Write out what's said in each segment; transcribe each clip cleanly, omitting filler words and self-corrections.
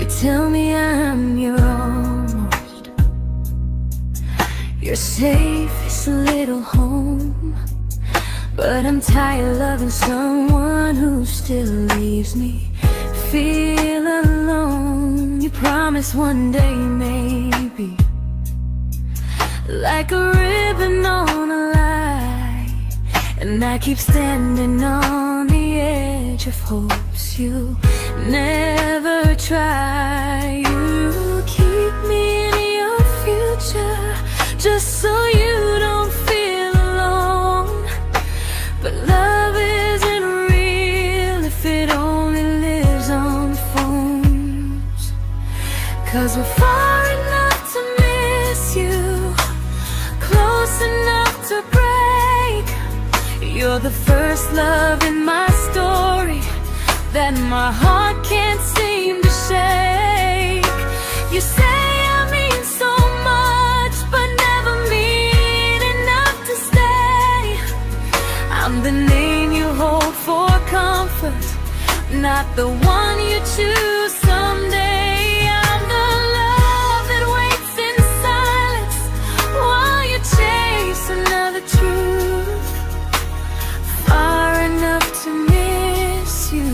tell me I'm your almost, your safest little home. But I'm tired loving someone who still leaves me feel alone. You promise one day maybe, like a ribbon on a line, and I keep standing on the edge of hopes you never try. You keep me in your future just so you don't feel alone. But love isn't real if it only lives on phones. 'Cause we're far enough to miss you, close enough to break. You're the first love in my story that my heart can't seem to shake. You say I mean so much, but never mean enough to stay. I'm the name you hold for comfort, not the one you choose someday. I'm the love that waits in silence while you chase another truth. Far enough to miss you,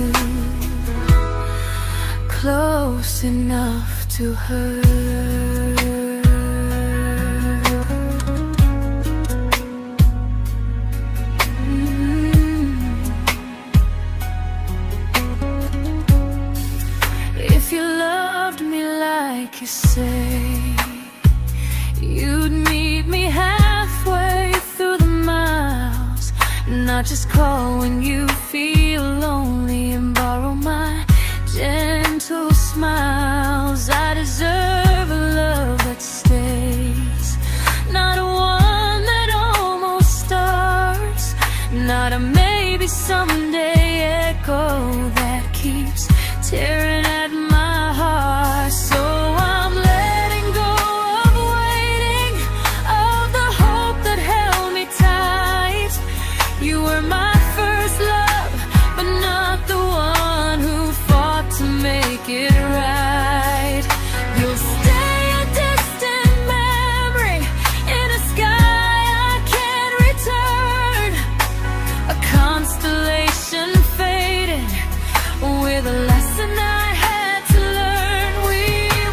close enough to hurt. If you loved me like you say, you'd meet me halfway through the miles, not just call when you feel lonely and borrow my gentle smiles. I deserve a love that stays, not a one that almost starts, not a maybe someday echo that keeps tearing at my heart. So I'm letting go of waiting, of the hope that held me tight. You were my first love, but not the one who fought to make it right. You'll stay a distant memory in a sky I can't return, a constellation faded with a lesson I had to learn. We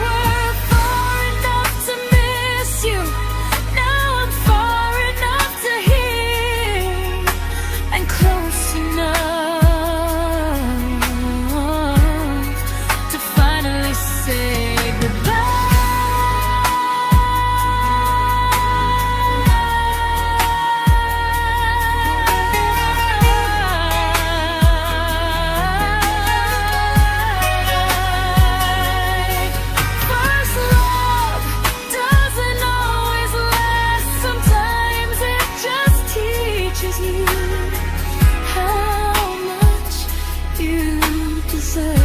were far enough to miss you, now I'm far enough to hear, and close enough to finally say goodbye. First love doesn't always last, sometimes it just teaches you how much you deserve.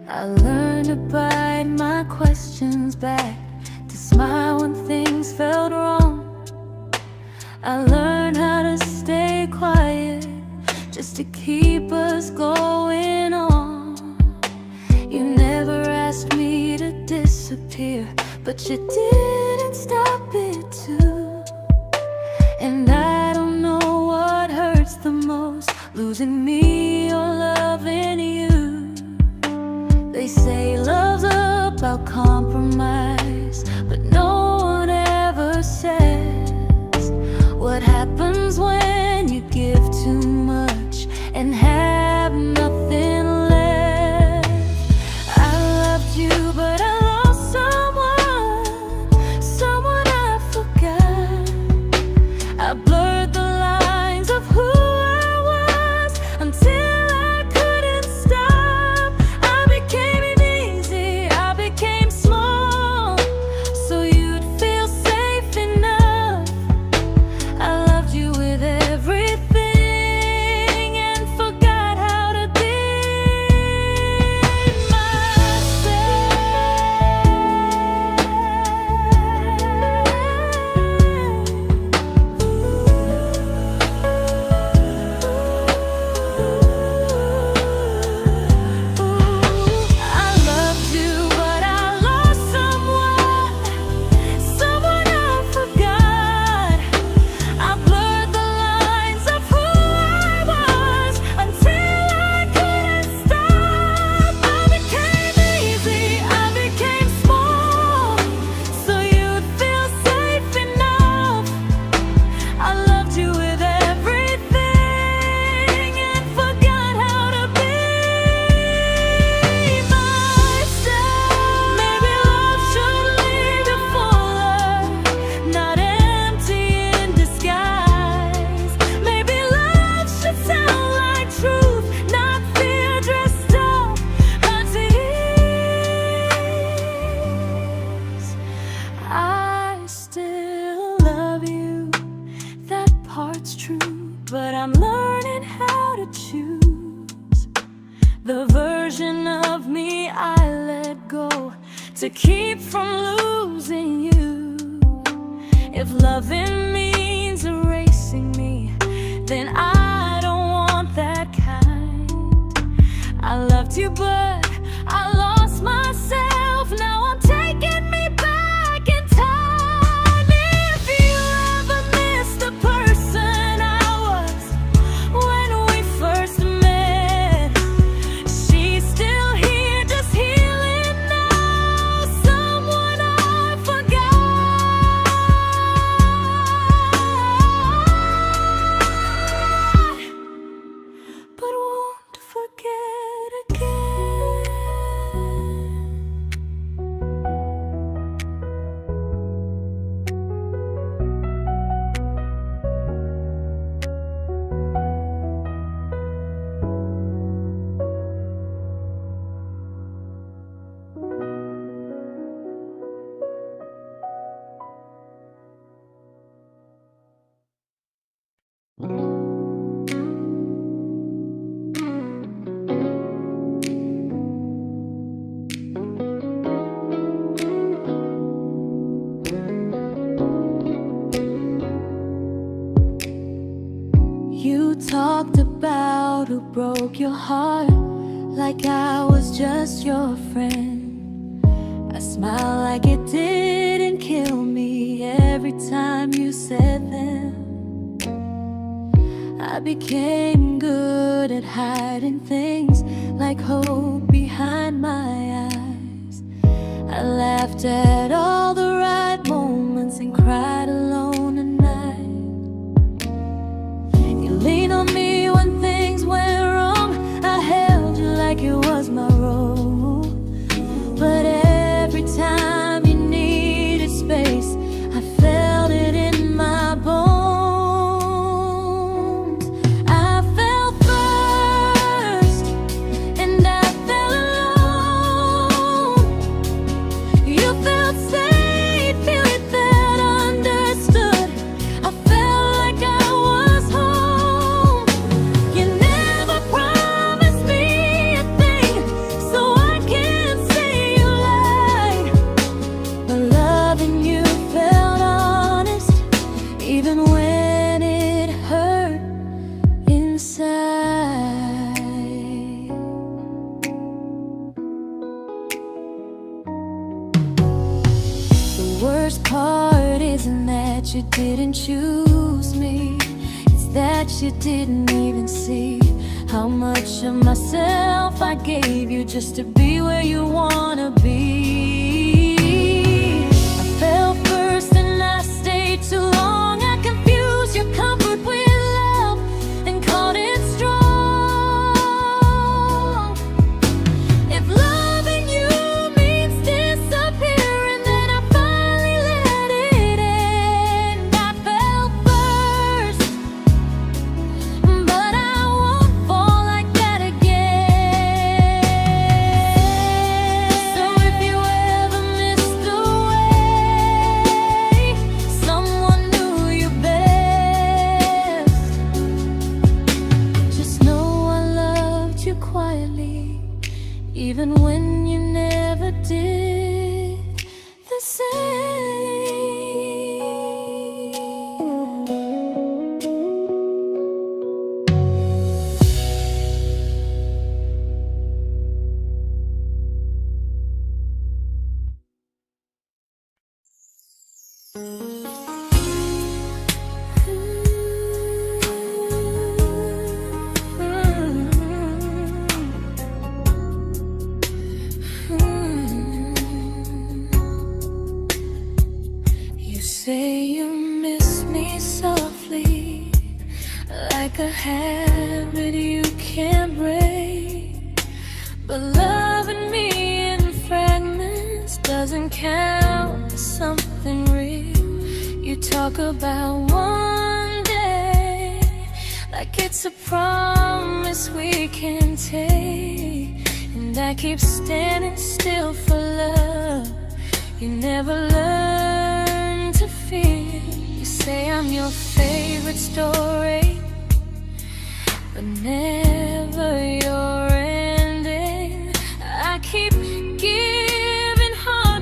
I learned to bite my questions back, to smile when things felt wrong. I learned how to stay quiet, just to keep us going on. You never asked me to disappear, but you didn't stop it too. And I don't know what hurts the most, losing me or loving you. They say love's about compromise, but no one ever says what happens when you give too much and have nothing left. I loved you to keep from losing you. If loving means erasing me, then I don't want that kind. I loved you, but I lost myself. Now I'm taking me back in time. If you ever miss the person I was when we first met, she's still here, just healing now. Someone I forgot, but won't forget again. You talked about who broke your heart, like I was just your friend. I smiled like it didn't kill me every time you said them. I became good at hiding things like hope behind my eyes. I laughed at all the right moments and cried alone at night. You leaned on me when things went wrong. I held you like it was my role. But every time you needed space, I felt it in my bones. I fell first, and I fell alone. You felt safe, you felt understood. I felt like I was home. You never promised me a thing, so I can't say you lied. But loving you felt honest, even when it hurt inside. The worst part isn't that you didn't choose me, it's that you didn't even see how much of myself I gave you just to be where you wanna be. I fell first and I stayed too long. I confused your comfort with love and called it strong. If loving you means disappearing, then I finally let it end. I fell first, but I won't fall like that again. So if you ever missed the way someone knew you best, just know I loved you quietly, even when you never did the same. You say you miss me softly, like a habit you can't break. But loving me in fragments doesn't count as something real. You talk about one day like it's a promise we can take, and I keep standing still for love. You never learn to feel. You say I'm your favorite story, but never your ending. I keep giving heart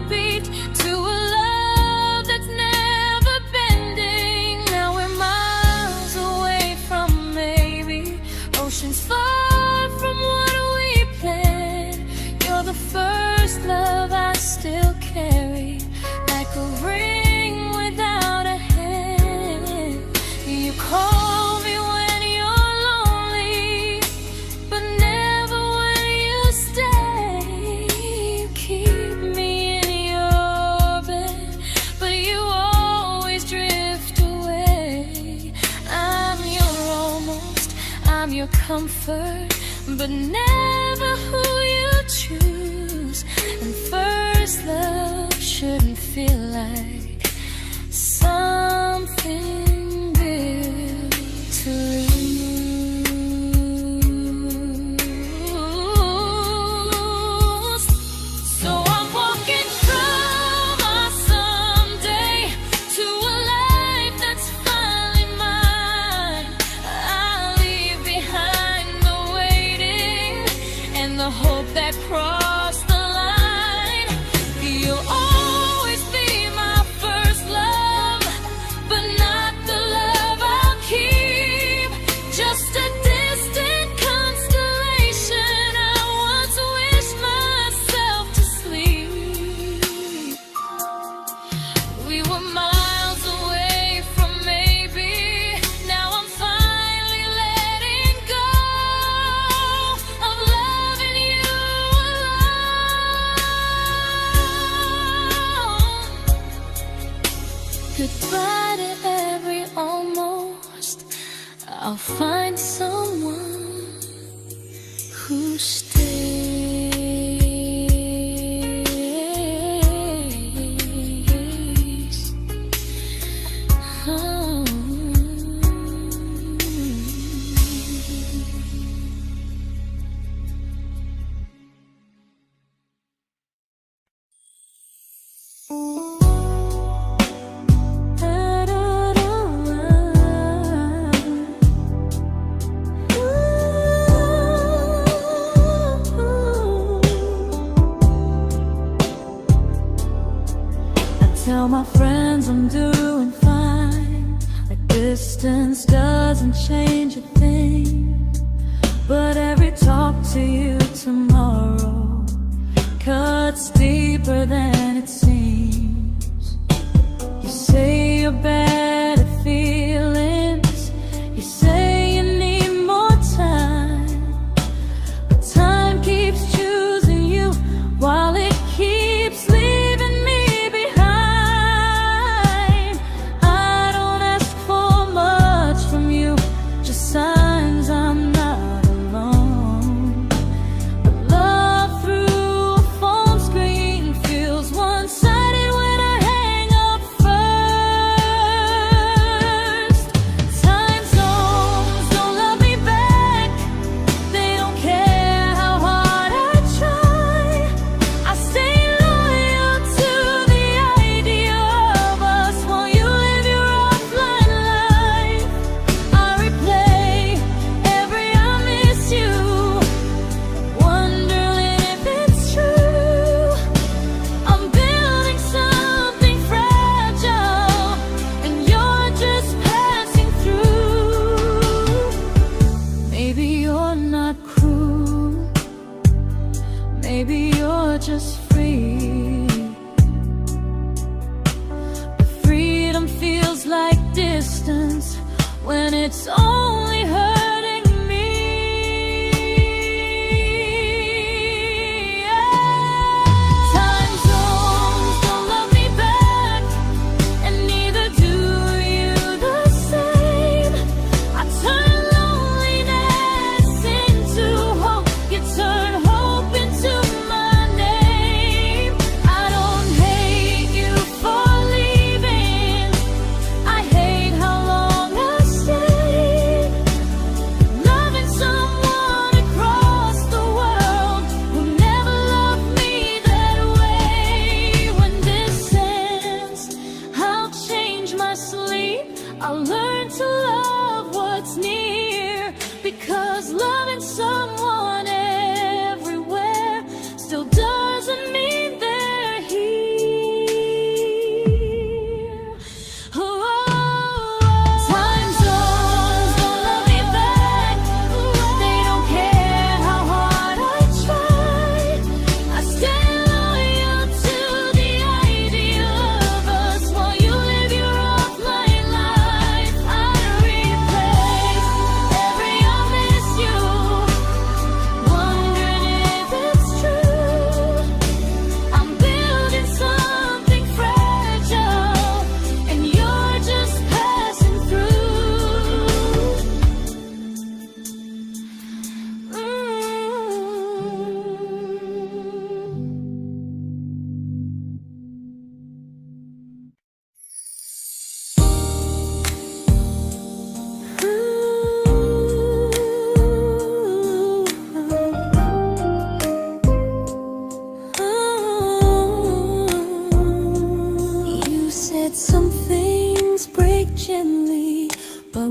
a ring without a hand. You call me when you're lonely, but never when you stay. You keep me in your bed, but you always drift away. I'm your almost, I'm your comfort, but never who you choose. And first love shouldn't feel like something built to lose. So I'm walking through my someday to a life that's finally mine. I'll leave behind the waiting and the hope that crossed the line. You'll always be my first love, but not the love I'll keep. Just a distant constellation I once wished myself to sleep. We were miles away from maybe. Now I'm finally letting go of loving you alone. Goodbye to every almost. I'll find someone who stays. Oh. Tell my friends I'm doing fine, like distance doesn't change a thing. But every talk to you tomorrow cuts deeper than it seems. You say you're bad at feelings, you say you need more time, but time keeps choosing you while it keeps leaving me behind. I don't ask for much from you, just signs I'm not alone. But love through a phone screen feels one-sided when I hang up first. Time zones don't love me back, they don't care how hard I try. I stay loyal to the idea of us while you live your offline life. I replay every I miss you, wondering if it's true. I'm building something fragile, and you're just passing through. Maybe you're not cruel, maybe you're just free. But freedom feels like distance when it's only hurting me. Time zones don't love me back, and neither do you the same. I turn loneliness into hope, you turn hope into my name. I don't hate you for leaving, I hate how long I stayed.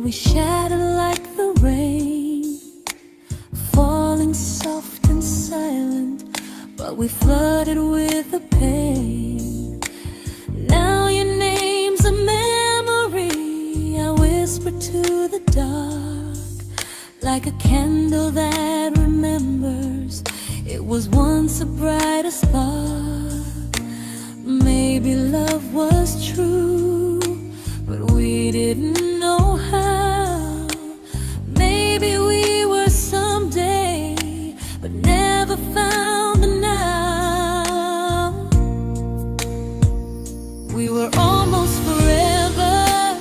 we shattered like the rain, falling soft and silent, but we flooded with the pain. Now your name's a memory I whisper to the dark, like a candle that remembers it was once a brighter spark. Maybe love was true, but we didn't know how. Maybe we were someday, but never found the now. We were almost forever,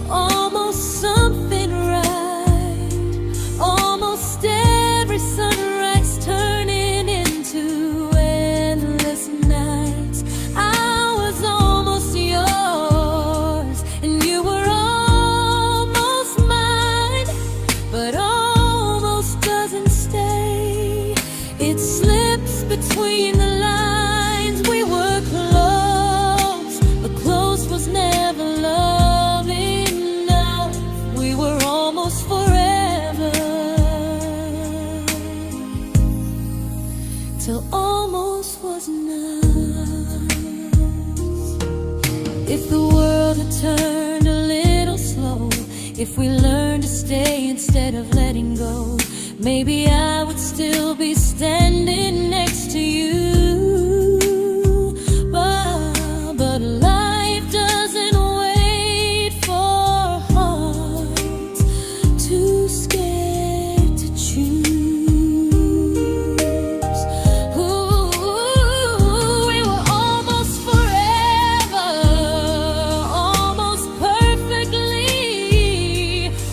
almost something right, almost every sunrise turning into endless nights. I was almost yours, and you were almost mine, but almost doesn't stay. It slips between the lines. We were close, but close was never love enough. We were almost forever, till almost was enough. If the world had turned a little slow, if we learned to stay instead of letting go, maybe I would still be standing next to you. But life doesn't wait for hearts too scared to choose. Ooh, we were almost forever, almost perfectly,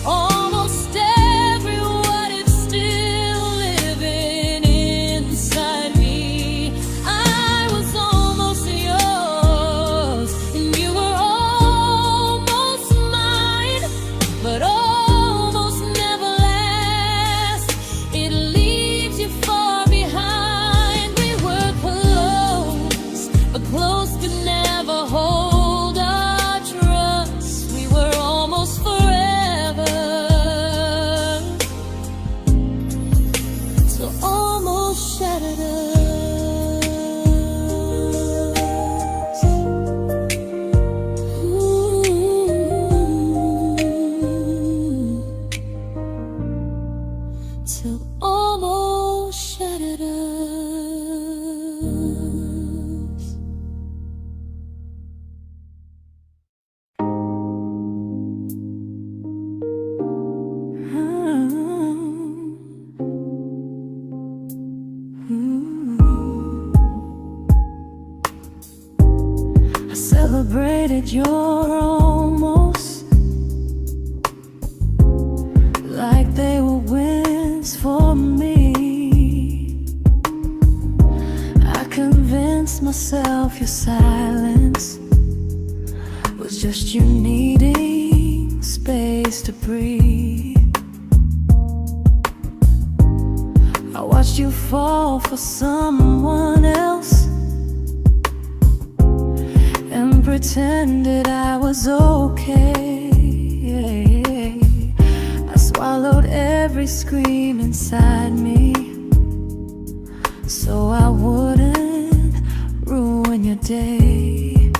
almost every what if still living inside me. I was almost yours, and you were almost mine, but almost never lasts. It leaves you far behind. We were close, but close could never hold our trust. We were almost forever, so almost shattered us. Ooh, till almost shattered us. I celebrated your almost like they were wins for me. I convinced myself your silence was just you needing space to breathe. I watched you fall for someone else and pretended I was okay. I swallowed every scream inside me so I wouldn't ruin your day.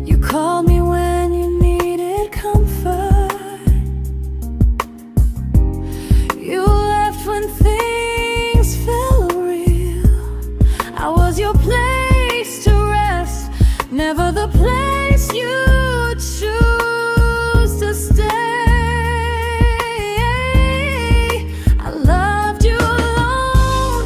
You called me when you needed comfort. You left when things felt real. I was your place to rest, never the place you choose to stay. I loved you alone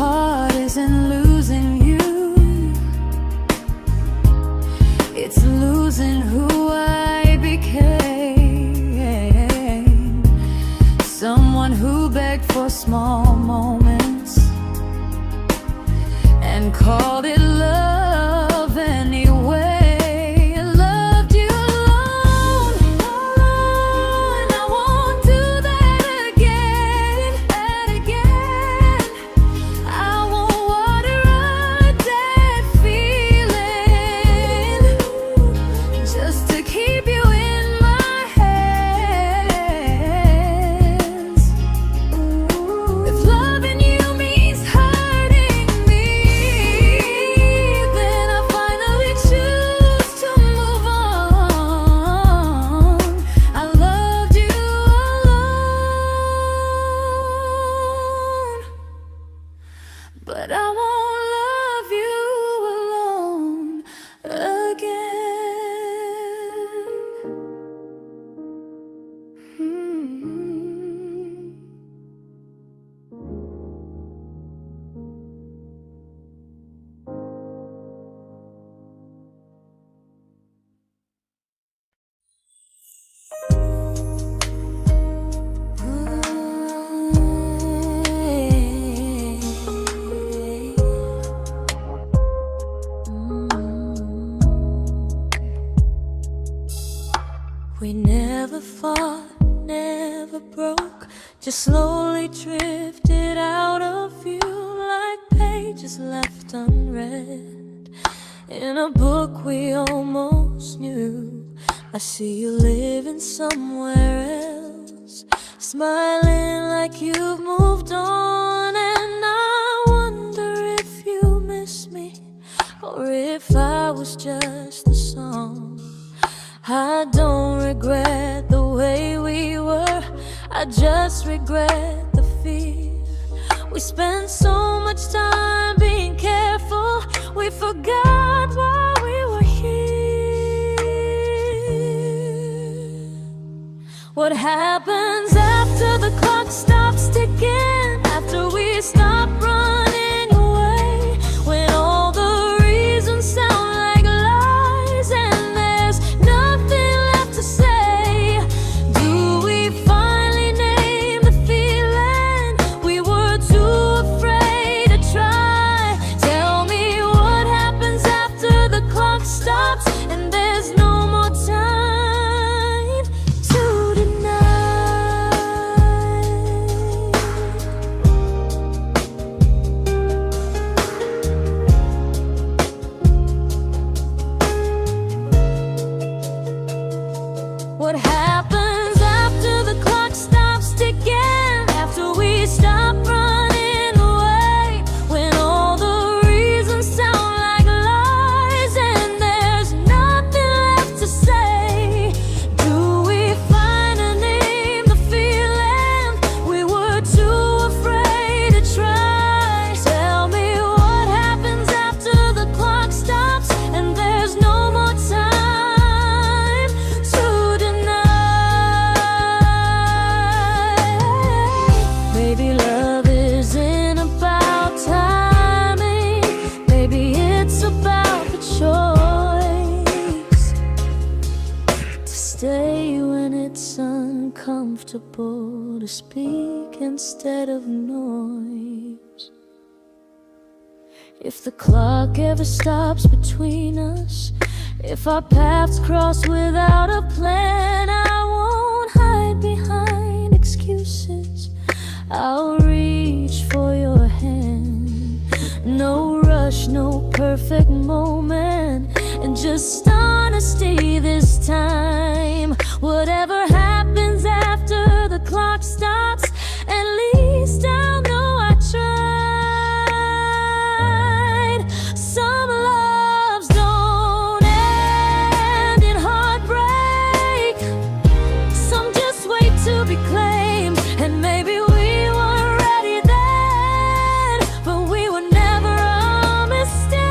heart isn't losing you, it's losing who I became. Someone who begged for small moments and called it love anyway. Loved you alone, alone. I won't do that again, and again. I won't water a dead feeling just to keep you in my hands. If loving you means hurting me, then I finally choose to move on. I loved you alone, but I won't love you alone again. We never fought, never broke, just slowly drifted out of view like pages left unread in a book we almost knew. I see you living somewhere else, smiling like you've moved on, and I wonder if you miss me or if I was just a song. I don't regret the way we were, I just regret the fear. We spent so much time being careful, we forgot why we were here. What happens after the clock stops ticking, after we stop running away, when all the reasons sound like lies and there's nothing left to say? Do we finally name the feeling we were too afraid to try? Tell me what happens after the clock stops and there's no more time to deny. What happens after the clock stops ticking, after we stop running away, when all the reasons sound like lies and there's nothing left to say? Do we finally name the feeling we were too afraid to try? Tell me what happens after the clock stops and there's no more time to deny. Maybe love isn't about timing, maybe it's about the choice to stay when it's uncomfortable, to speak instead of noise. If the clock ever stops between us, if our paths cross without a plan, I won't hide behind excuses, I'll reach for your hand. No rush, no perfect moment, and just honesty this time. Whatever happens after the clock stops, at least I'll know I tried. Some loves don't end in heartbreak, some just wait to be claimed, and maybe we weren't ready then, but we were never a mistake.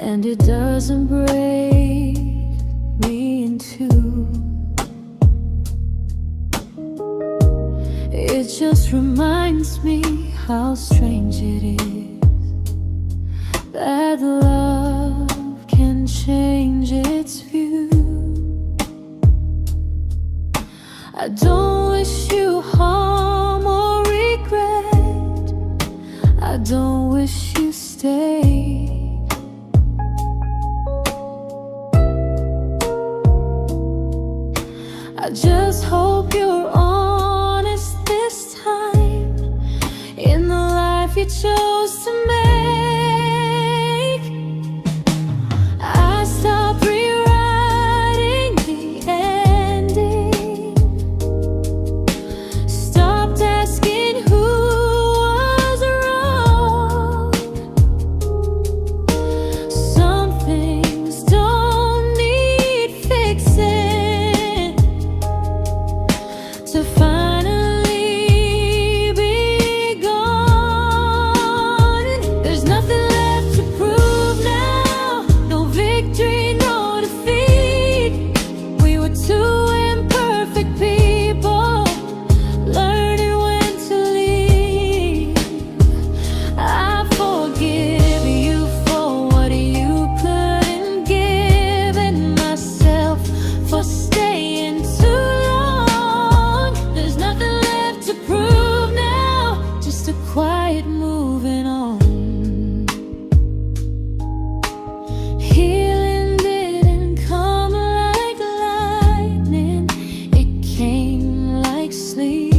and it doesn't break me in two. It just reminds me how strange it is that love can change its view. I don't wish you harm or regret. I don't wish you stay. I just hope you're honest this time in the life you chose to make. I stopped rewriting the ending, stopped asking who was wrong. Some things don't need fixing to finally be gone. There's nothing left to prove now, no victory, no defeat. We were two imperfect people, learning when to leave. I forgive you for what you couldn't give, and myself for staying too long. There's nothing left to prove now, just a quiet moving on. Healing didn't come like lightning, it came like sleep.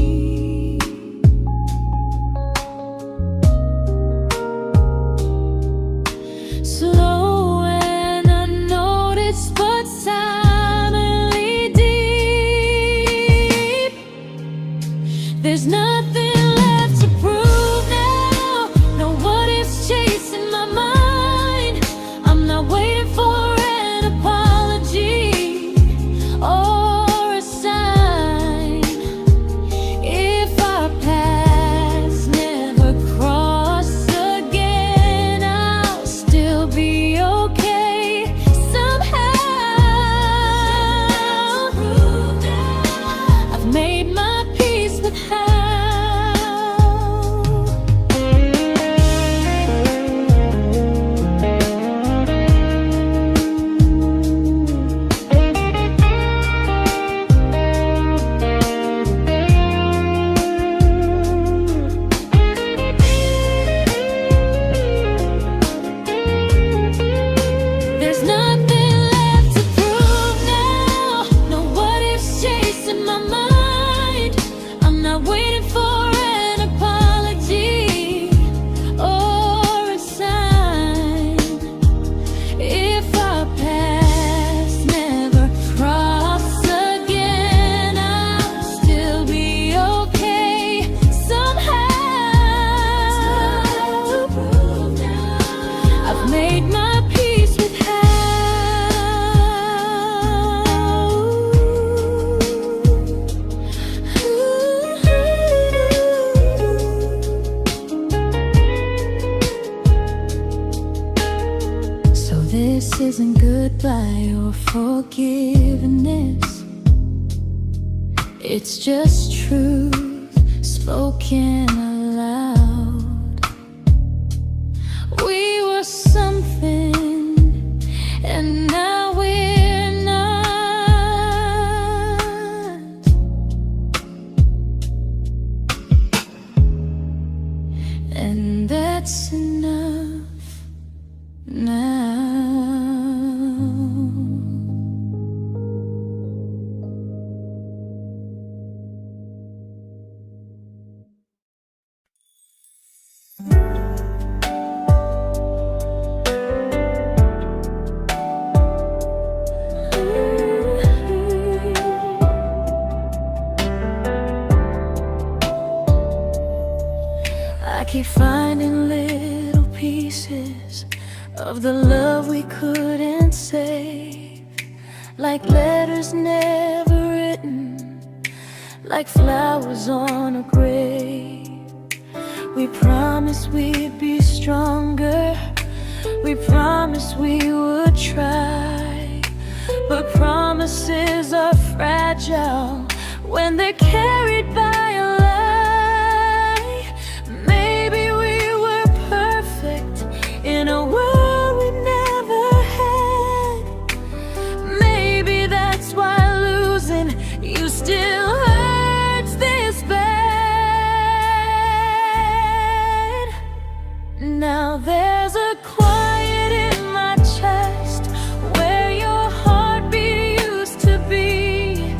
Slow and unnoticed, but silently deep. There's nothing left to prove now, no what ifs chasing my mind. I'm not waiting for an apology or a sign. If our paths never cross again, I'll still be okay somehow. I've made my peace with how. There's nothing left to prove now, no what ifs chasing my mind. I'm not waiting for an apology or a sign. If our paths never cross again, I'll still be okay somehow. I've made my peace with how. So this isn't goodbye or forgiveness, it's just truth spoken aloud. We were something, and now we're not. And that's enough now. I keep finding little pieces of the love we couldn't save, like letters never written, like flowers on a grave. We promised we'd be stronger, We promised we would try, but promises are fragile when they're carried by a lie. Maybe we were perfect in a world we never had. Maybe that's why losing you still hurts this bad. Now there's a quiet in my chest where your heartbeat used to be,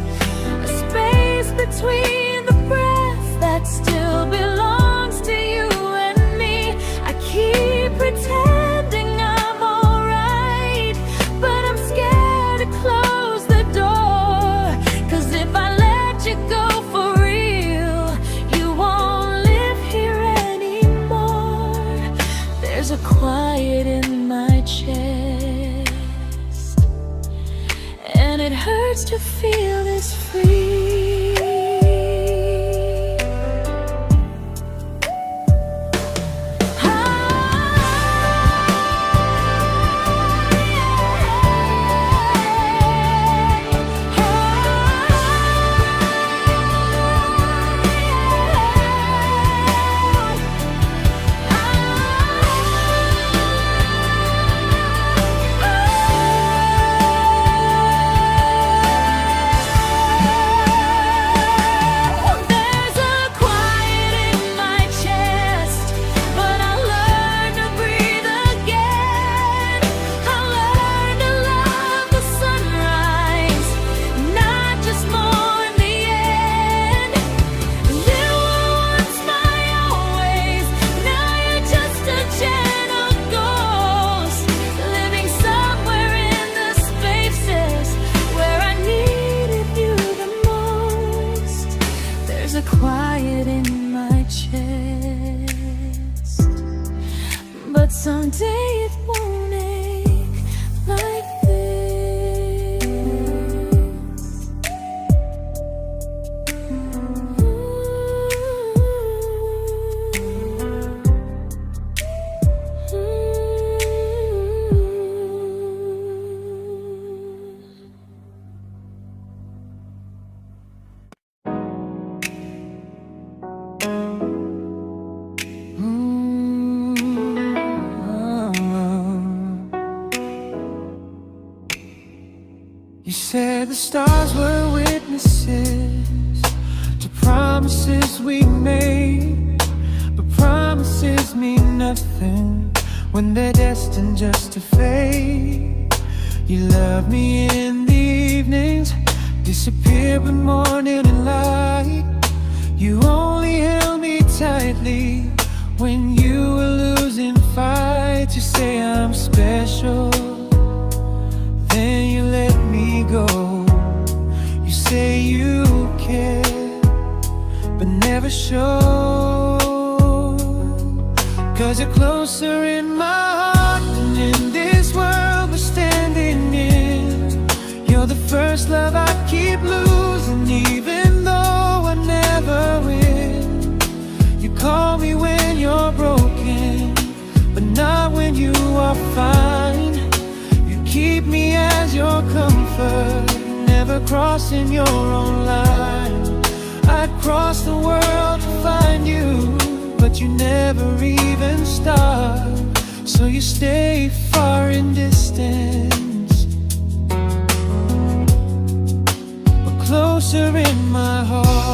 a space between the breath that still belongs to you and me. I keep pretending I'm alright, but I'm scared to close the door, 'cause if I let you go for real, you won't live here anymore. There's a quiet in my chest, and it hurts to feel this free. There's a quiet in my chest, but someday it won't ache like this. You said the stars were witnesses to promises we made, but promises mean nothing when they're destined just to fade. You love me in the evenings, disappear when morning and light. You only held me tightly when you were losing fights. You say I'm special, then you let me go. You say you care, but never show. 'Cause you're closer in my heart than in this world we're standing in. You're the first love I keep losing, even though I never win. You call me when you're broken, but not when you are fine. Keep me as your comfort, never crossing your own line. I'd cross the world to find you, but you never even start. So you stay far in distance, but closer in my heart.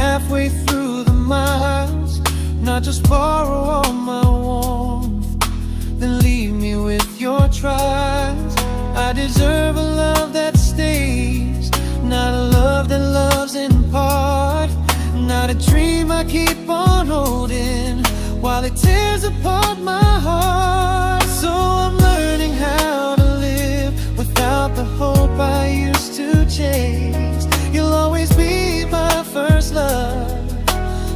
Halfway through the miles, not just borrow all my warmth, then leave me with your trials. I deserve a love that stays, not a love that loves in part. Not a dream I keep on holding while it tears apart my heart. So I'm learning how to live without the hope I used to chase. You'll always be my first love,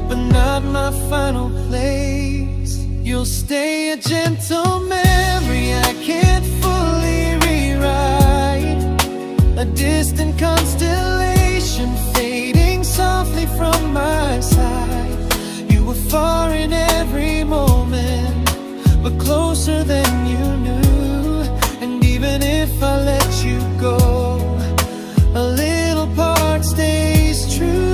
but not my final place. You'll stay a gentle memory closer than you knew. And even if I let you go, a little part stays true.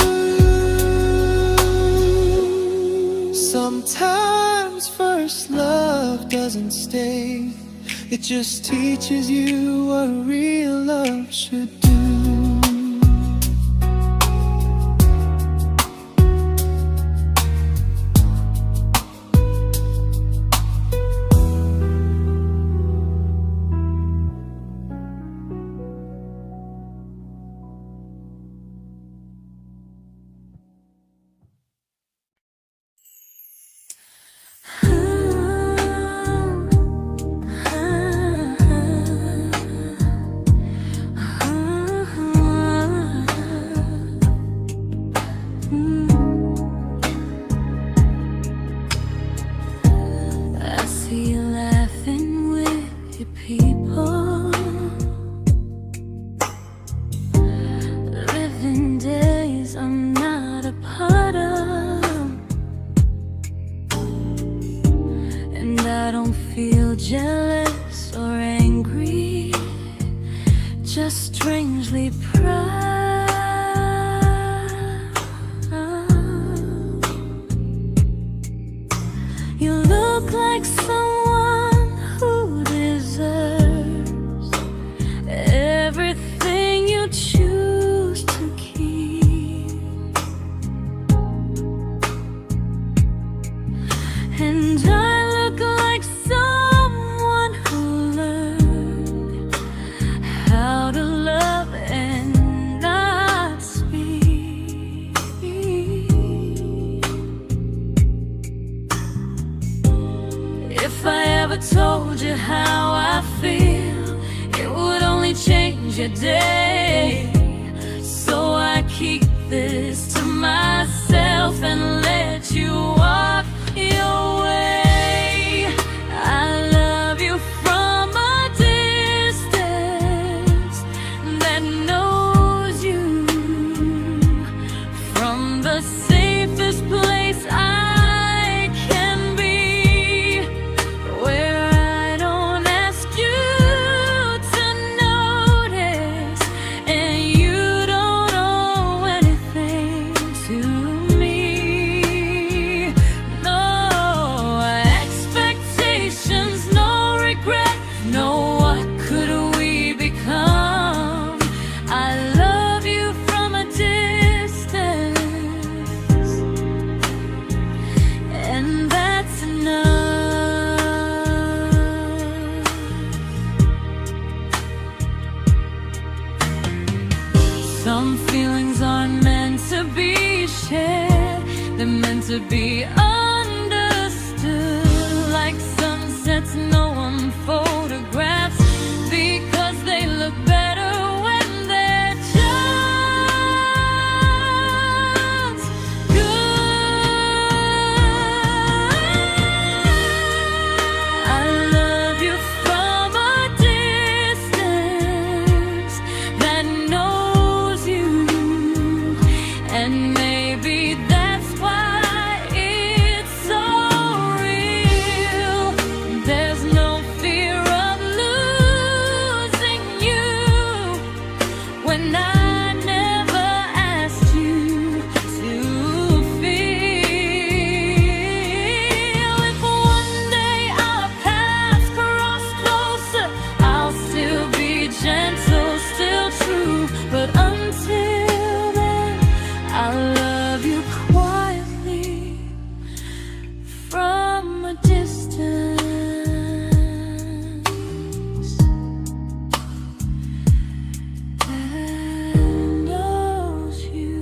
Sometimes first love doesn't stay, it just teaches you what real love should do. Jealous or angry, just strangely proud. You look like someone who deserves everything you choose to keep. And I look like someone who learned how to love and not speak. If I ever told you how I feel, it would only change your day. So I keep this to myself and let you walk your way. I love you from a distance that knows you, from the safest place I can be, where I don't ask you to notice and you don't owe anything to me. No expectations, no regret, no what could we become. I love you from a distance, and that's enough. Some feelings aren't meant to be shared, they're meant to be understood, like sunsets no one photographs, because they look better when they're just good. I love you from a distance that knows you, and maybe that's why it's so real. There's no fear of losing you when I never asked you to feel. If one day our paths cross closer, I'll still be gentle, still true. But until then, I love you quietly from a distance that knows you.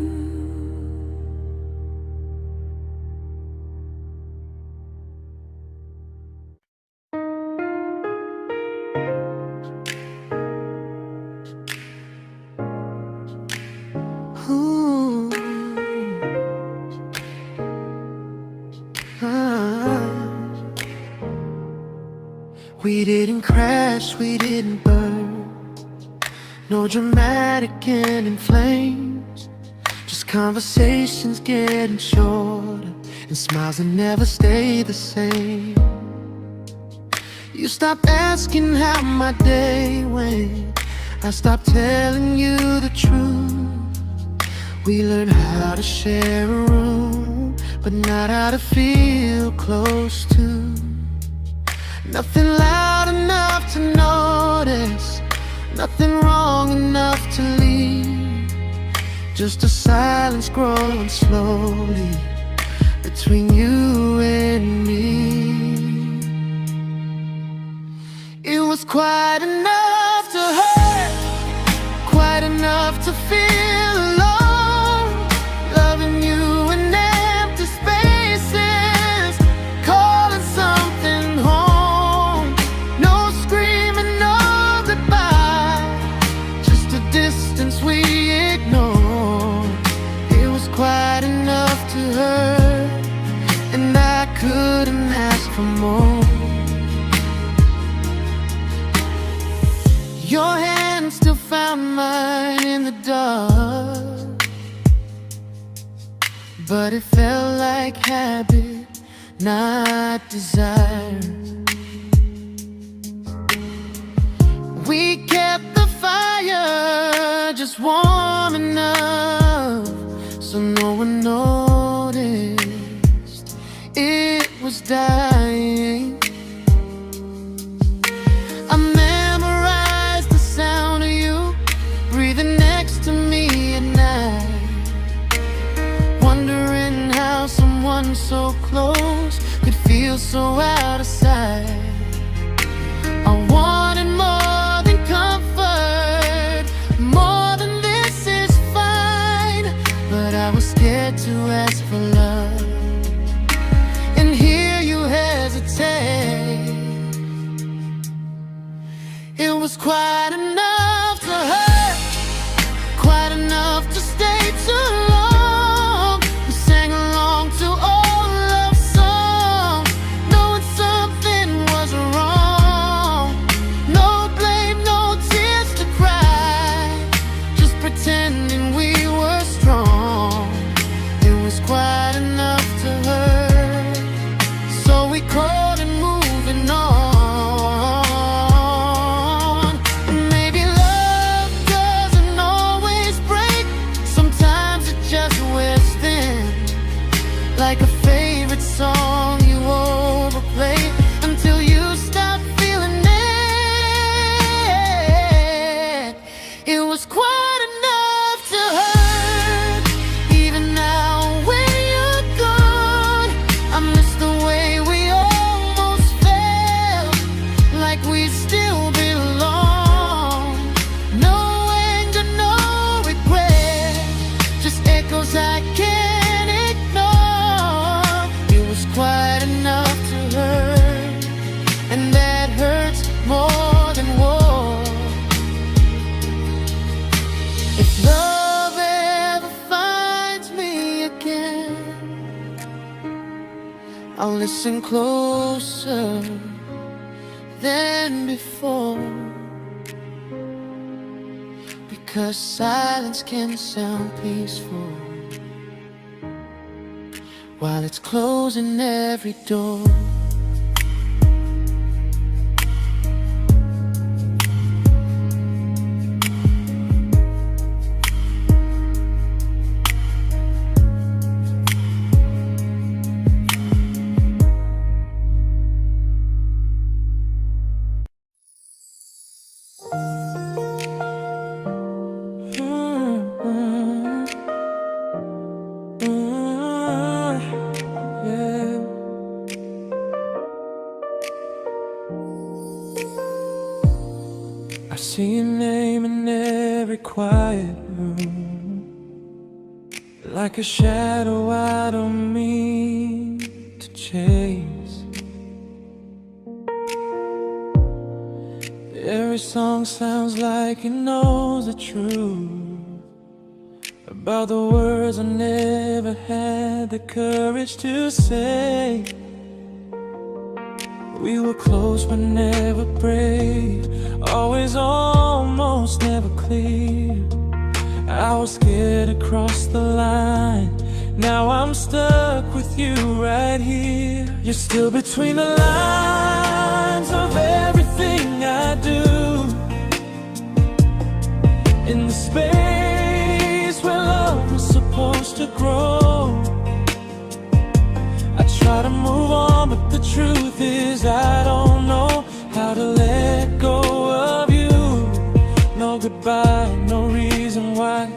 Ooh. Ah. We didn't crash, we didn't burn, no dramatic end in flames, just conversations getting shorter and smiles that never stay the same. You stopped asking how my day went. I stopped telling you the truth. We learned how to share a room, but not how to feel close to. Nothing loud enough to notice, nothing wrong enough to leave. Just a silence growing slowly between you and me. It was quite enough to hurt, quite enough to feel alone. Loving you in empty spaces, calling something home. No screaming, no goodbye, just a distance we ignored. It was quite enough to hurt, and I couldn't ask for more. Your hand still found mine in the dark, but it felt like habit, not desire. We kept the fire just warm enough so no one noticed it was dying. So close could feel so out of sight. I wanted more than comfort, more than this is fine, but I was scared to ask for love, and here you hesitate. It was quite enough to hurt, quite enough to stay too long. We sang along to all love songs, knowing something was wrong. No blame, no tears to cry, just pretending we were strong. It was quite enough to hurt, so we called and moving on. Like a favorite song you overplay until you stop feeling it. It was quite enough to hurt. Even now when you're gone, I miss the way we almost felt, like we still belong. No anger, no regret, just echoes I can't. Quite enough to hurt, and that hurts more than war. If love ever finds me again, I'll listen closer than before, because silence can sound peaceful while it's closing every door. I see your name in every quiet room, like a shadow I don't mean to chase. Every song sounds like it knows the truth about the words I never had the courage to say. We were close but never brave, always almost never clear. I was scared to cross the line, now I'm stuck with you right here. You're still between the lines of everything I do, in the space where love was supposed to grow. I try to move on, but the truth is I don't know how to let go of you. No goodbye, no reason why,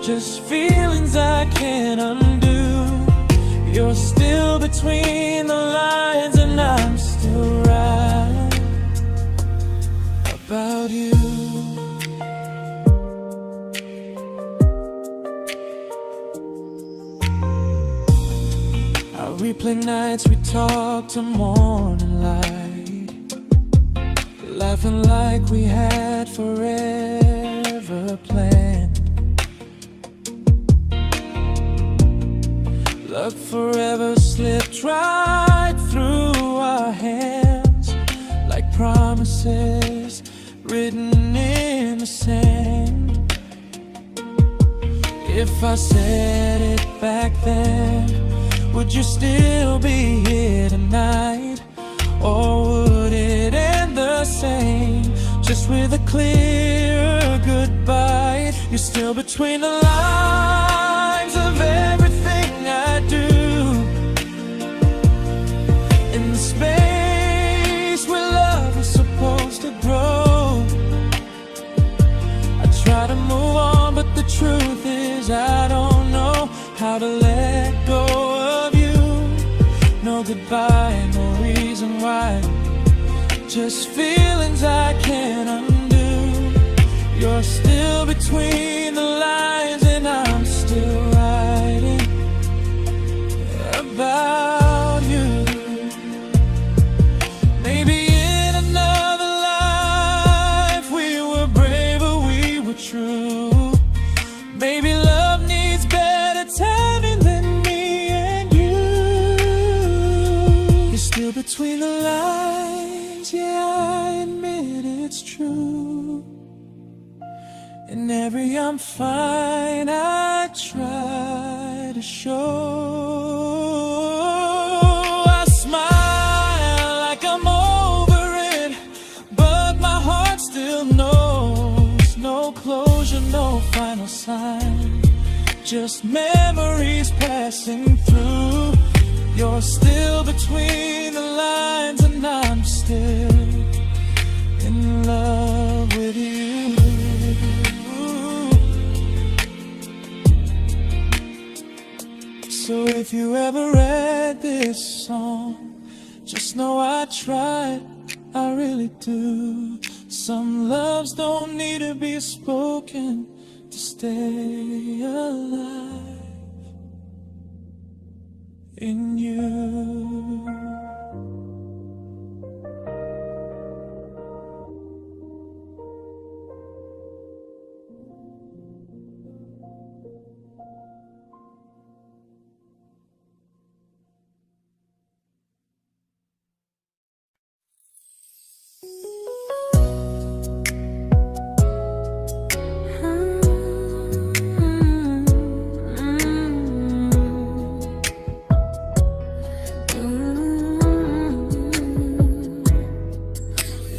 just feelings I can't undo. You're still between the lines and I'm still right about you. I replay nights we talk to morning light, laughing like we had forever planned. Luck forever slipped right through our hands, like promises written in the sand. If I said it back then, would you still be here tonight? Or would it end the same, just with a clear goodbye? You're still between the lines of everything I do, in the space where love was supposed to grow. I try to move on, but the truth is I don't know how to let go of you. No goodbye, no reason why, just feelings I can't undo. You're still between the lines and I'm still writing about you. Maybe in another life we were braver, we were true. Maybe love needs better timing than me and you. You're still between the lines, yeah, I admit it's true. In every I'm fine I try to show. I smile like I'm over it, but my heart still knows. No closure, no final sign, just memories passing through. You're still between the lines and I'm still in love with you. So if you ever read this song, just know I tried, I really do. Some loves don't need to be spoken to stay alive in you.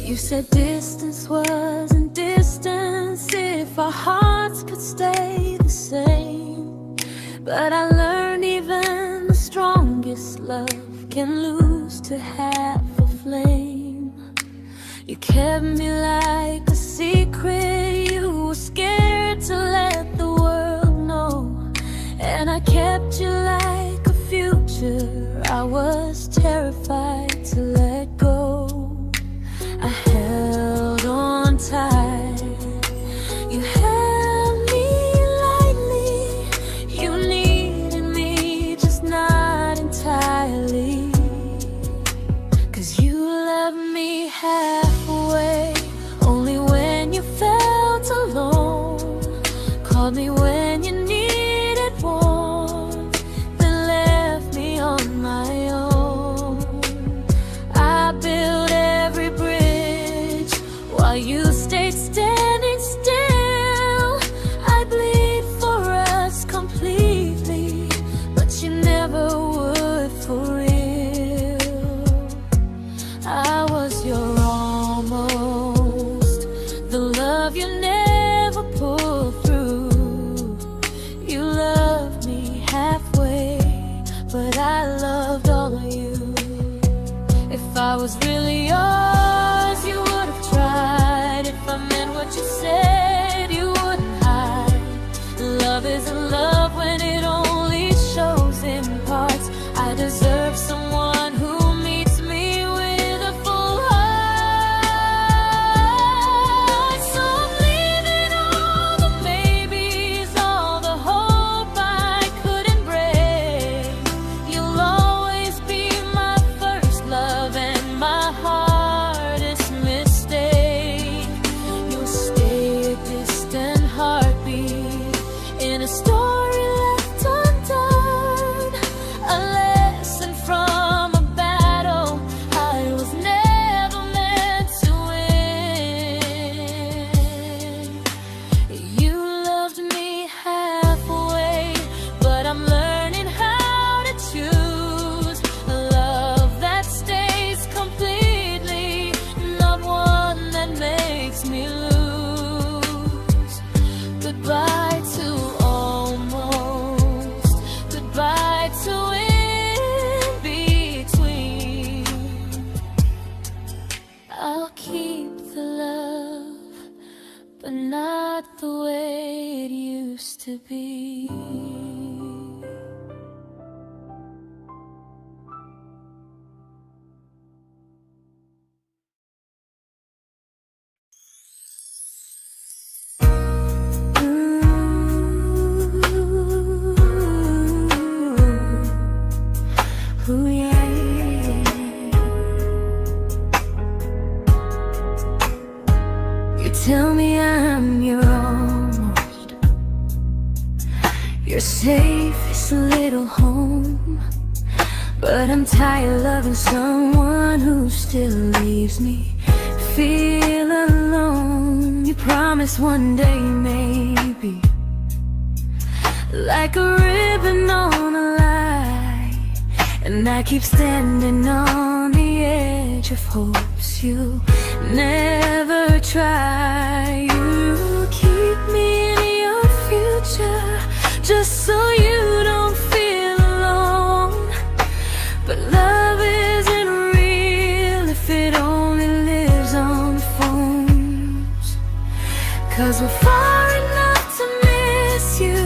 You said distance wasn't distance if our hearts could stay the same. But I learned even the strongest love can lose to half a flame. You kept me like a secret, you were scared to let the world know. And I kept you like a future, I was terrified to let go. I held on tight, you held me lightly. You needed me, just not entirely. 'Cause you left me halfway love you never pulled through. You loved me halfway, but I loved all of you. If I was really yours, you would have tried. If I meant what you said, you wouldn't hide. Love isn't love when it only shows in parts. I deserve someone who meets me with a full heart. So I'm leaving all the maybes, all the hope I couldn't break. You'll always be my first love and my hardest mistake. You'll stay a distant heartbeat in a story left undone, a lesson from a battle I was never meant to win. You loved me halfway, but I'm learning how to choose a love that stays completely, not one that makes me lose. Goodbye to almost, goodbye to in between. I'll keep the love, but not the way it used to be. Ooh, yeah, yeah. You tell me I'm your almost, your safest little home. But I'm tired loving someone who still leaves me feel alone. You promise one day maybe, like a ribbon on a line, and I keep standing on the edge of hopes you never try. You keep me in your future just so you don't feel alone. But love isn't real if it only lives on the phones. 'Cause we're far enough to miss you,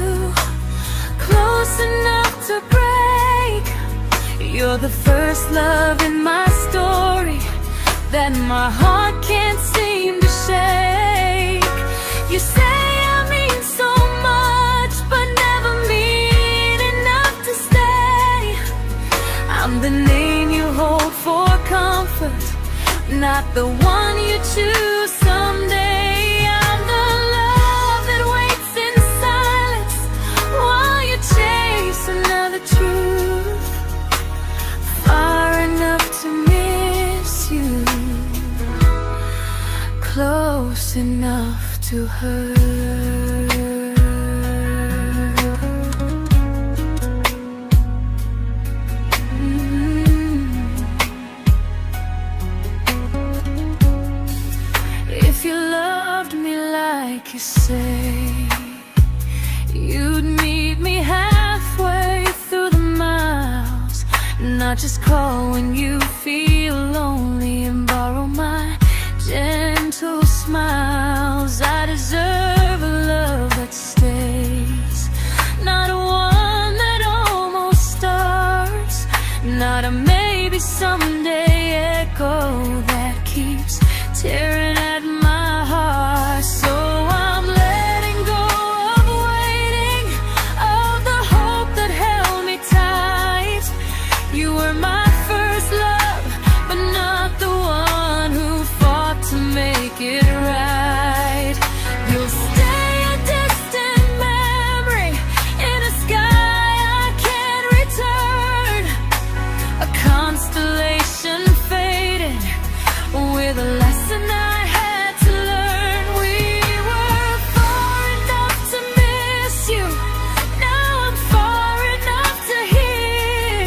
close enough to break. You're the first love in my story that my heart can't seem to shake. You say I mean so much, but never mean enough to stay. I'm the name you hold for comfort, not the one you choose someday. I'm the love that waits in silence while you chase another truth. Far enough to miss you, close enough to hurt. If you loved me like you say, you'd meet me halfway through the miles, not just call when you feel lonely and borrow my gentle smiles. I deserve a love that stays, not one that almost starts, not a maybe someday echo that keeps tearing at my heart. So I'm letting go of waiting, of the hope that held me tight. You were my first love, but not the one who fought to make it right. You'll stay a distant memory in a sky I can't return, a constellation faded with a lesson I had to learn. We were far enough to miss you, now I'm far enough to hear,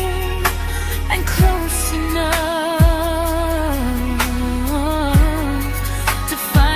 and close enough to find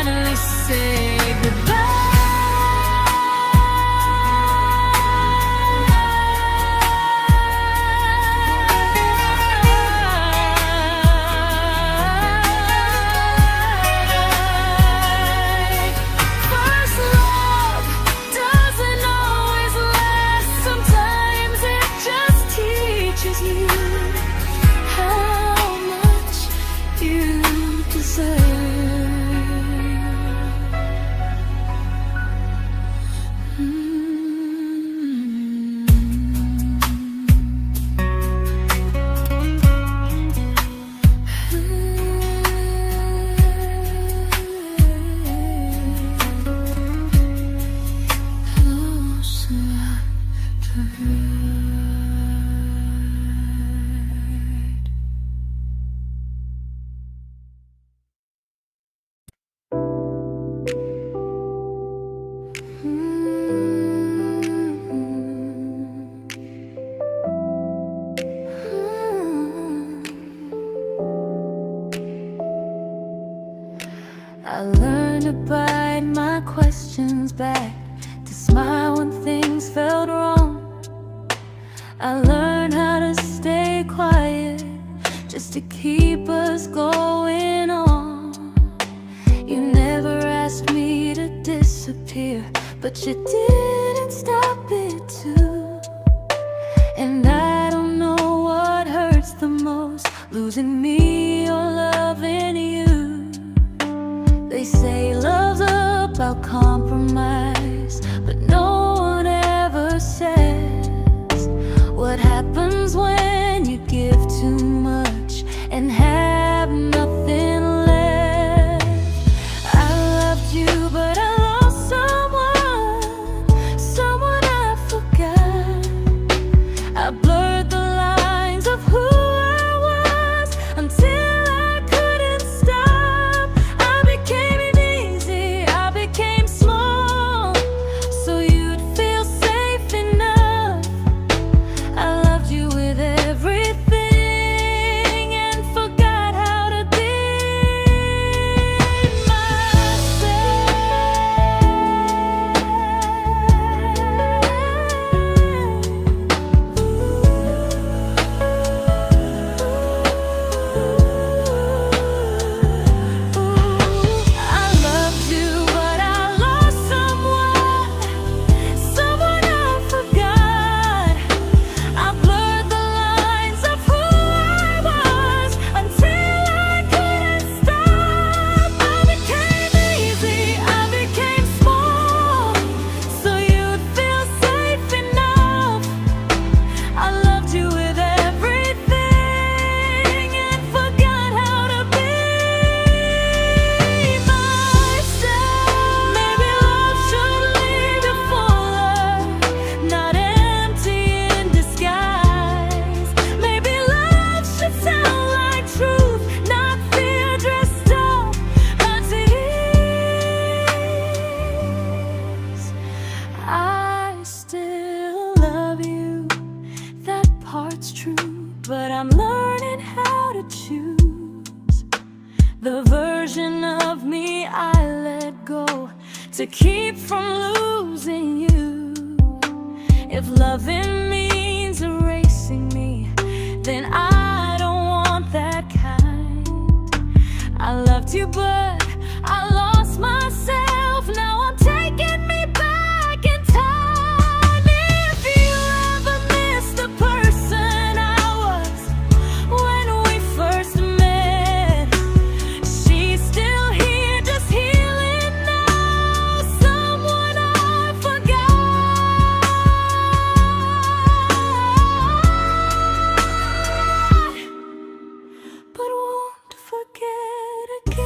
I learned to bite my questions back, to smile when things felt wrong. I learned how to stay quiet, just to keep us going on. You never asked me to disappear, but you didn't stop it too. And I don't know what hurts the most, losing me or loving you. They say love's about compromise, but no one ever says what happens when you give too much and have nothing left. I loved you, but I lost someone I forgot. I blurred the lines of who I was until I couldn't stop. I became easy, I became small, so you'd feel safe enough. I loved you with everything and forgot how to be I loved you, but I lost someone I forgot. I blurred the lines of who I was until I couldn't stop. I became easy, I became small, so you'd feel safe enough. I loved you with everything and forgot how to be myself. Maybe love should leave you fuller, not empty in disguise. Maybe love should sound like truth, not fear dressed up as ease. I still love you, that part's true, but I'm learning how to choose the version of me I let go to keep from losing you. If loving means erasing me, then I don't want that kind. I loved you, but I lost myself. Now I'm taking me back in time. If you ever miss the person I was when we first met, she's still here, just healing now. Someone I forgot, but won't forget again.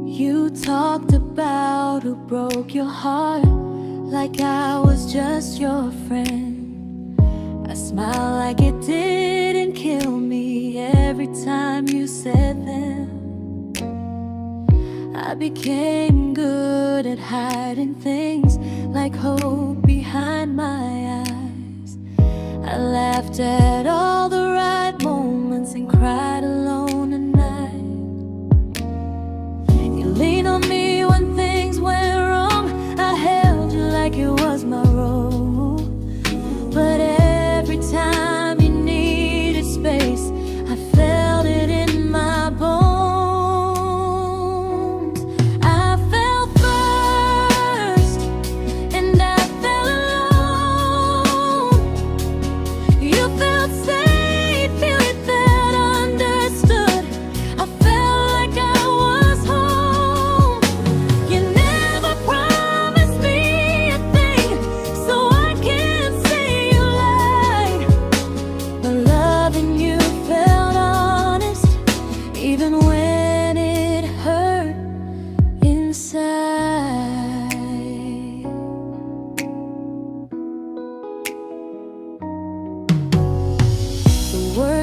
You talked about who broke your heart, like I was just your friend. I smile like it didn't kill me every time you said them. I became good at hiding things like hope behind my eyes. I laughed at all the right moments and cried alone at night. You leaned on me when things went wrong. I held you like it was my role. But every time you needed space, I felt it in my bones. I fell first, and I fell alone. You felt safe.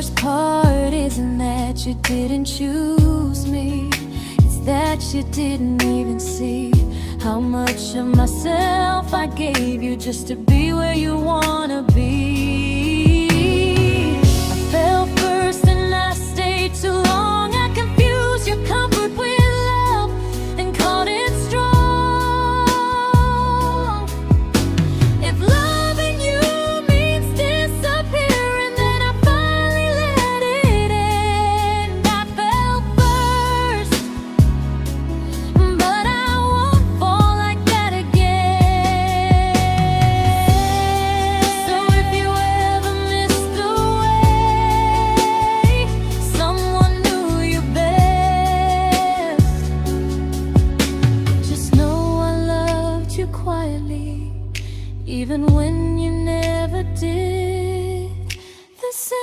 worst part isn't that you didn't choose me, it's that you didn't even see how much of myself I gave you just to be where you wanna be. I fell first and I stayed too long. I confused your comfort with love and called it strong. If loving you means disappearing, then I finally let it end. I fell first, but I won't fall like that again. So if you ever missed the way someone knew you best, just know I loved you quietly, even when you never did the same.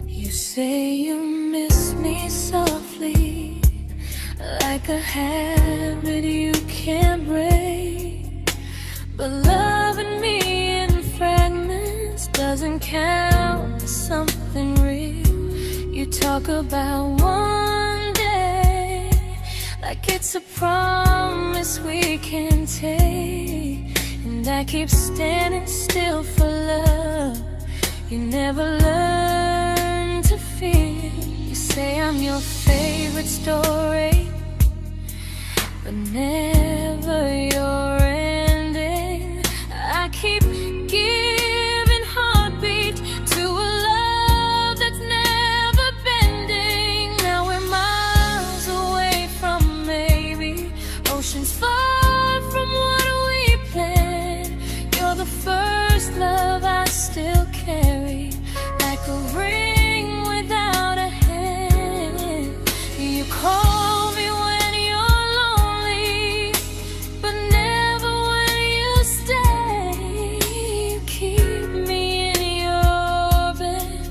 You say you miss me softly, like a habit you can't break. But loving me in fragments doesn't count as something real. You talk about one day like it's a promise we can take, and I keep standing still for love. You never learn to feel. You say I'm your favorite story, but never your ending. I keep giving heartbeat to a love that's never bending. Now we're miles away from maybe oceans far from what we planned. You're the first love I still carry, like a ring without a hand. You call me when you're lonely, but never when you stay. You keep me in your bed,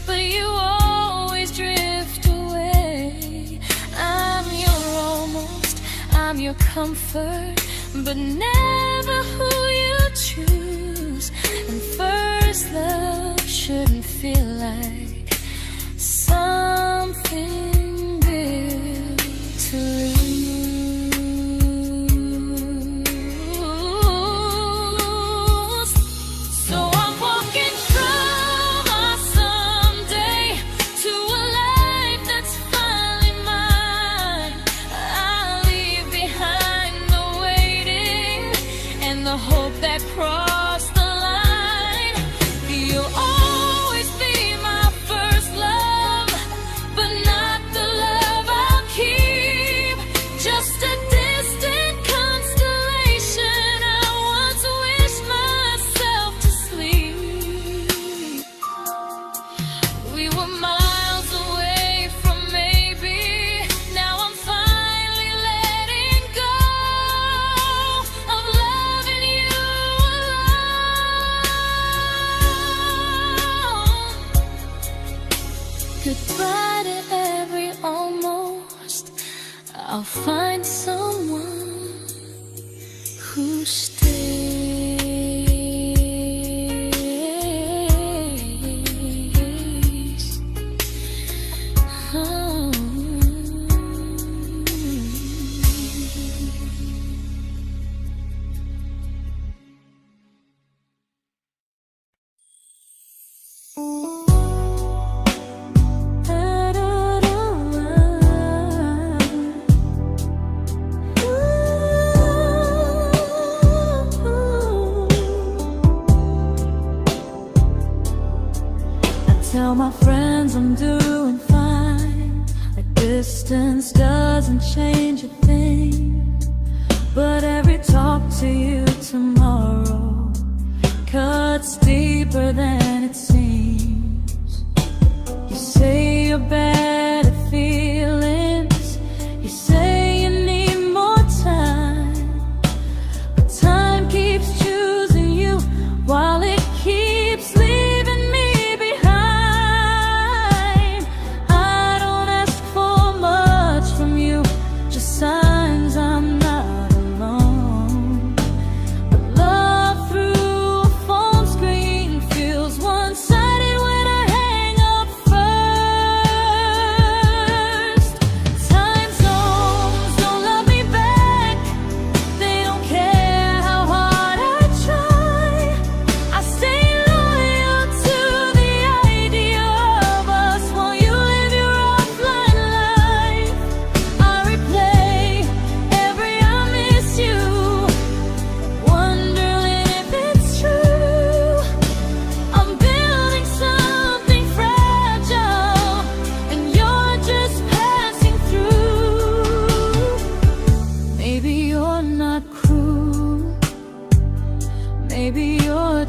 but you always drift away. I'm your almost, I'm your comfort, but never who you choose. And first love shouldn't feel like something built to lose. So I'm walking from my someday to a life that's finally mine. I'll leave behind the waiting and the hope that crossed the line. You'll always be my first love, but not the love I'll keep. Just a distant constellation I once wished myself to sleep. We were miles away from maybe. Now I'm finally letting go of loving you alone. Goodbye to every almost. I'll find someone who stays. Oh. Tell my friends I'm doing fine, like distance doesn't change a thing. But every talk to you tomorrow cuts deeper than it seems.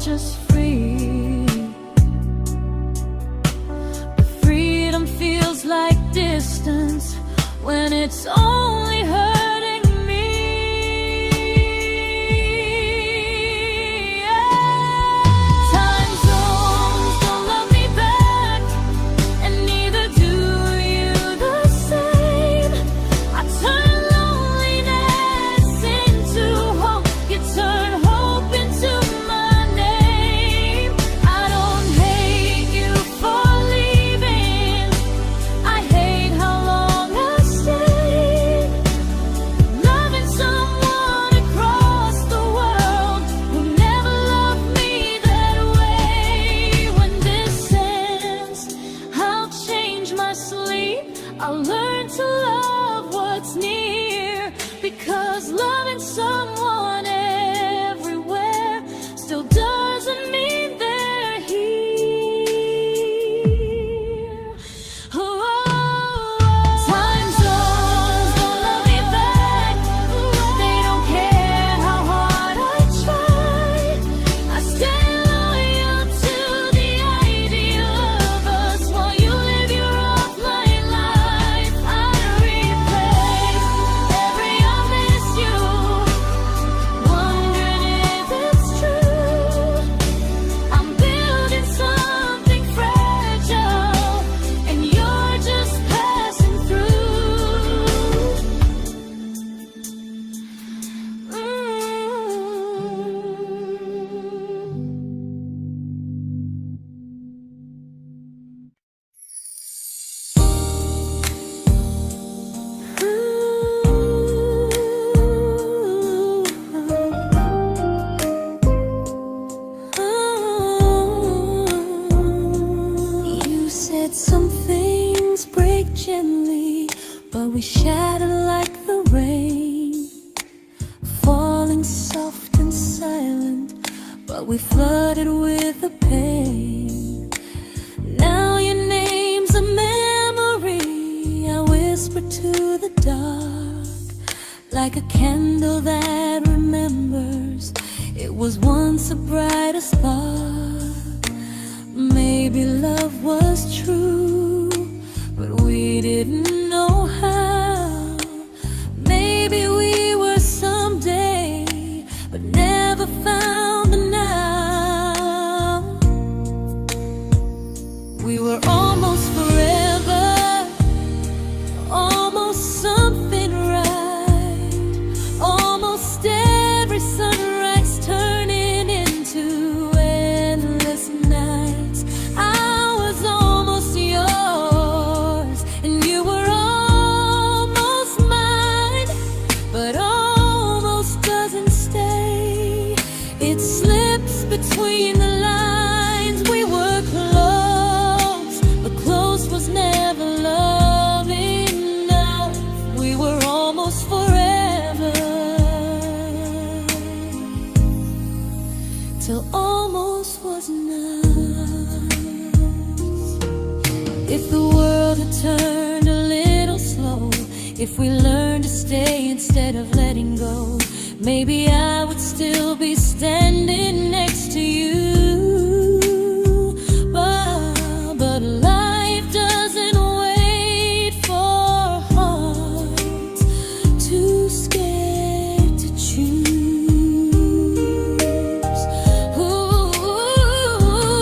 just free. But freedom feels like distance when it's only hurting me. Time zones don't love me back, and neither do you the same. I turn loneliness into hope, you turn hope into my name. I don't hate you for leaving, I hate how long I stayed. Loving someone across the world who never loved me that way. When this ends, I'll change my sleep, I'll learn to love what's near, because loving someone everywhere still doesn't mean they're here. Oh, time zones don't love me back, they don't care how hard I try. I stay loyal to the idea of us while you live your offline life. I replace every I miss you, wondering if it's true. I'm building something fragile, and you're just passing through. You said some things break gently, but we shatter like the rain, falling soft and silent, but we flooded with the pain. Now your name's a memory I whisper to the dark, like a candle that remembers it was once a brighter spark. Maybe love was true, but we didn't know how. Maybe we were someday, but never found the now. We were almost forever, almost something right, almost every sunrise turning into endless nights. I was almost yours, and you were almost mine, but almost doesn't stay. It slips between the lines. We were close, but close was never love enough. We were almost forever, till almost was enough. If the world had turned a little slow, if we learned to stay instead of letting go, maybe I would still be standing next to you. But life doesn't wait for hearts too scared to choose. Ooh,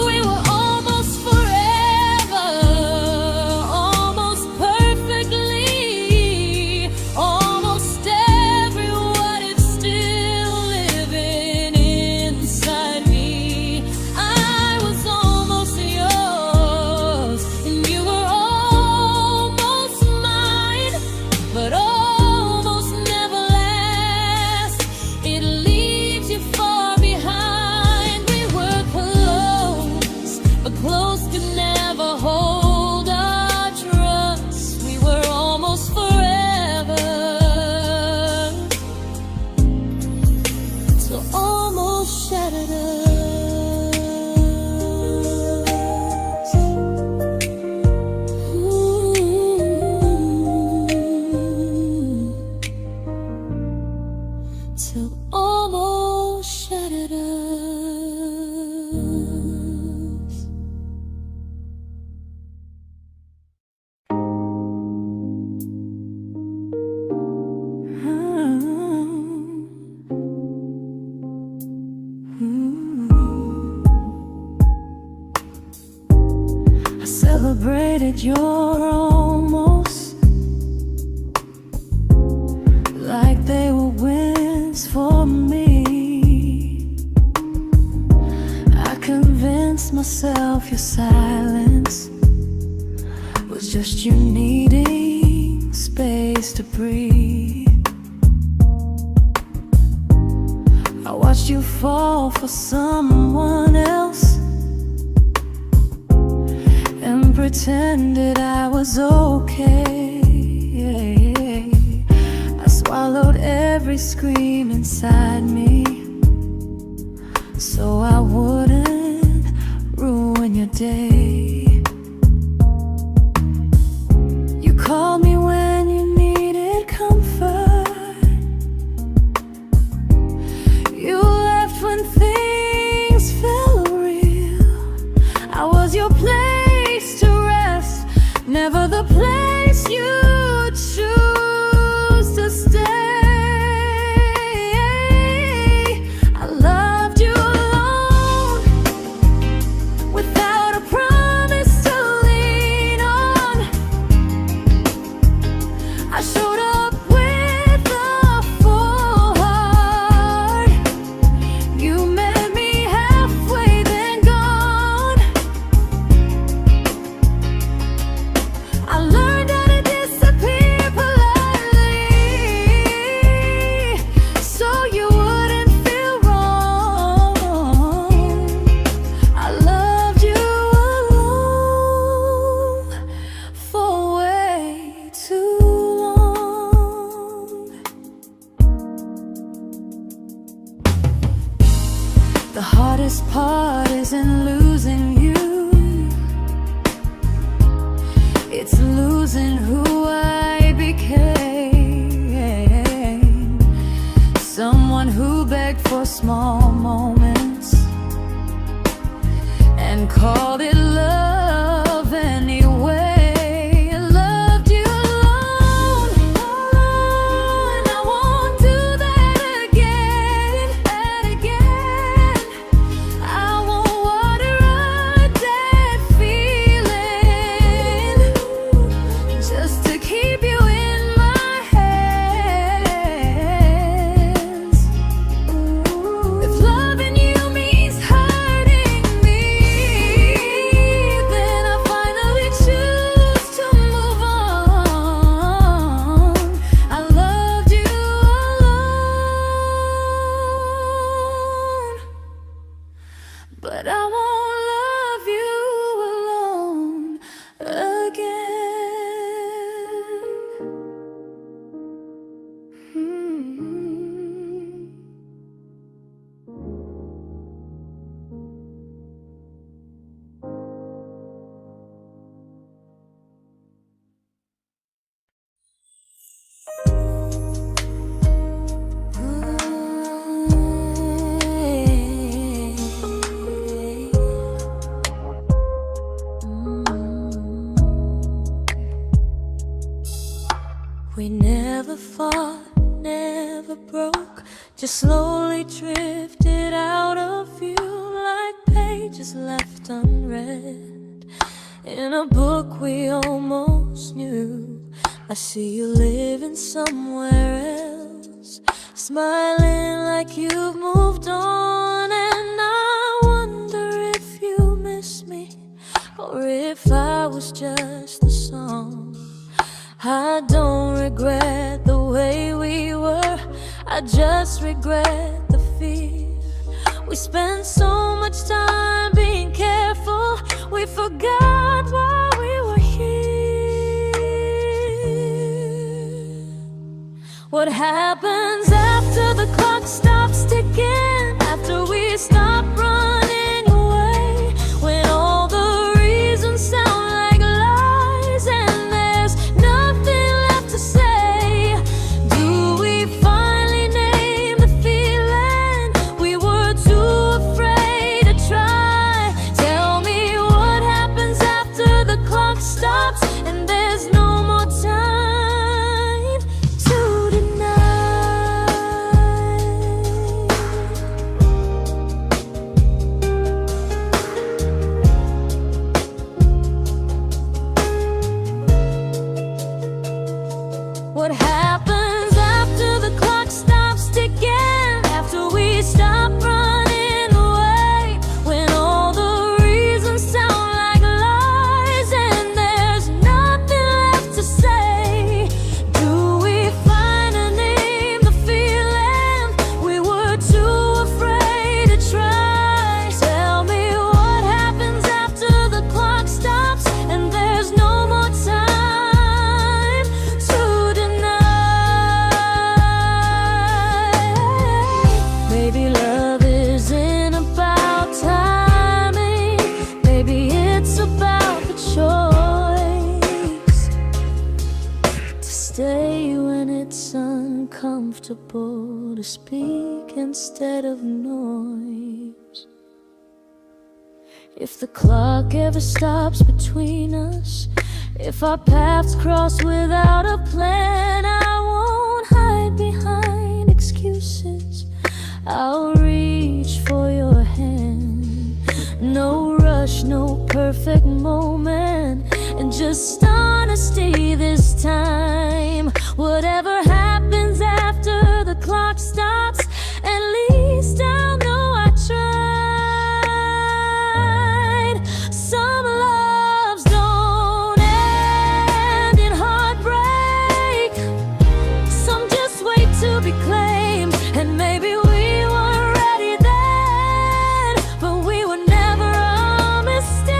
we were almost forever, almost perfectly, almost every what if still living inside me. celebrated your almost like they were wins for me. I convinced myself your silence was just you needing space to breathe. I watched you fall for someone else and pretended I was okay. I swallowed every scream inside me so I wouldn't ruin your day. You called me when you needed comfort. You left when things felt real. I was your place to rest, never the place you choose to stay. I loved you alone, without a promise to lean on. I showed up with a full heart. You met me halfway, then gone. I learned how to disappear politely, so you wouldn't feel wrong. I loved you alone for way too long. The hardest part isn't losing you, it's losing who I became. Someone who begged for small moments and called it love anyway. I loved you alone, and I won't do that again. I won't water a dead feeling just to keep you in my hands. If loving you means hurting me, then I finally choose to move on. I loved you alone, but I won't love you alone again. We never fought, never broke, just slowly drifted out of view like pages left unread in a book we almost knew. I see you living somewhere else, smiling like you've moved on, and I wonder if you miss me or if I was just the song. I don't regret the way we were, I just regret the fear. We spent so much time being careful, we forgot why we were here. What happens after the clock stops ticking, after we stop running away, when all the reasons sound like lies and there's nothing left to say? Do we finally name the feeling we were too afraid to try? Tell me what happens after the clock stops and there's no more time to deny. comfortable to speak instead of noise. If the clock ever stops between us, if our paths cross without a plan, I won't hide behind excuses. I'll reach for your hand. No rush, no perfect moment, and just honesty this time. Whatever happens after the clock stops, at least I'll know I tried. Some loves don't end in heartbreak, some just wait to be claimed. And maybe we weren't ready then, but we were never a mistake.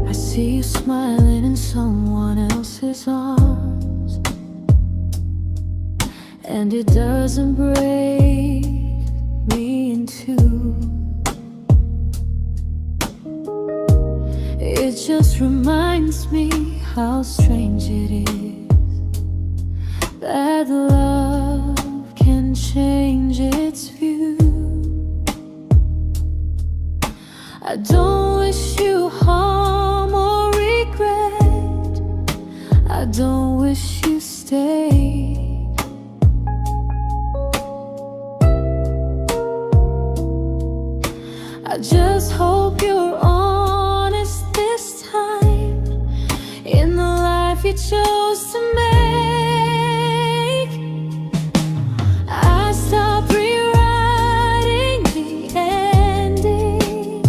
I see you smiling in someone else's arms, and it doesn't break me in two. It just reminds me how strange it is that love can change its view. I don't wish you harm or regret. I don't wish you stay. I just hope you're honest this time in the life you chose to make. I stopped rewriting the ending,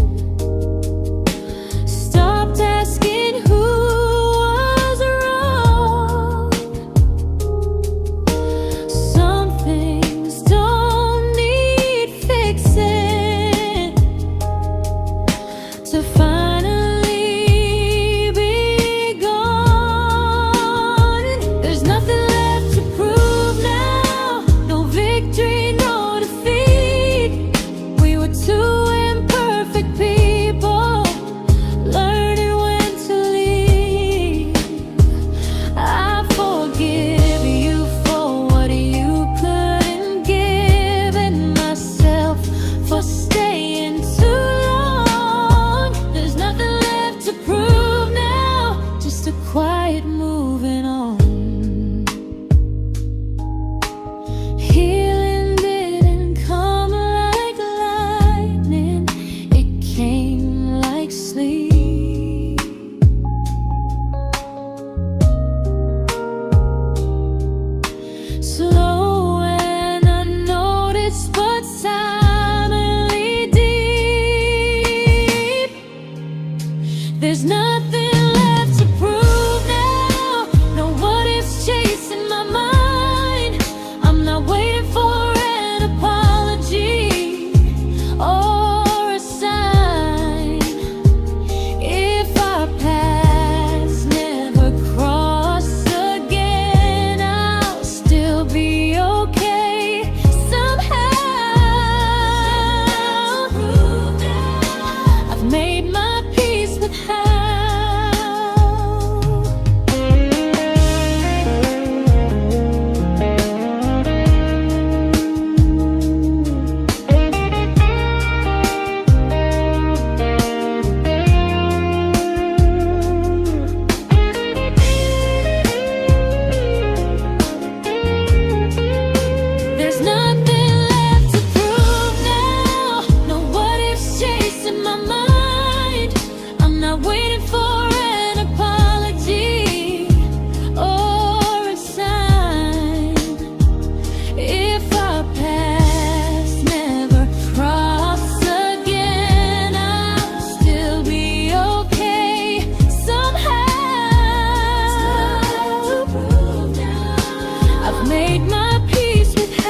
stopped asking who was wrong. made my peace with how.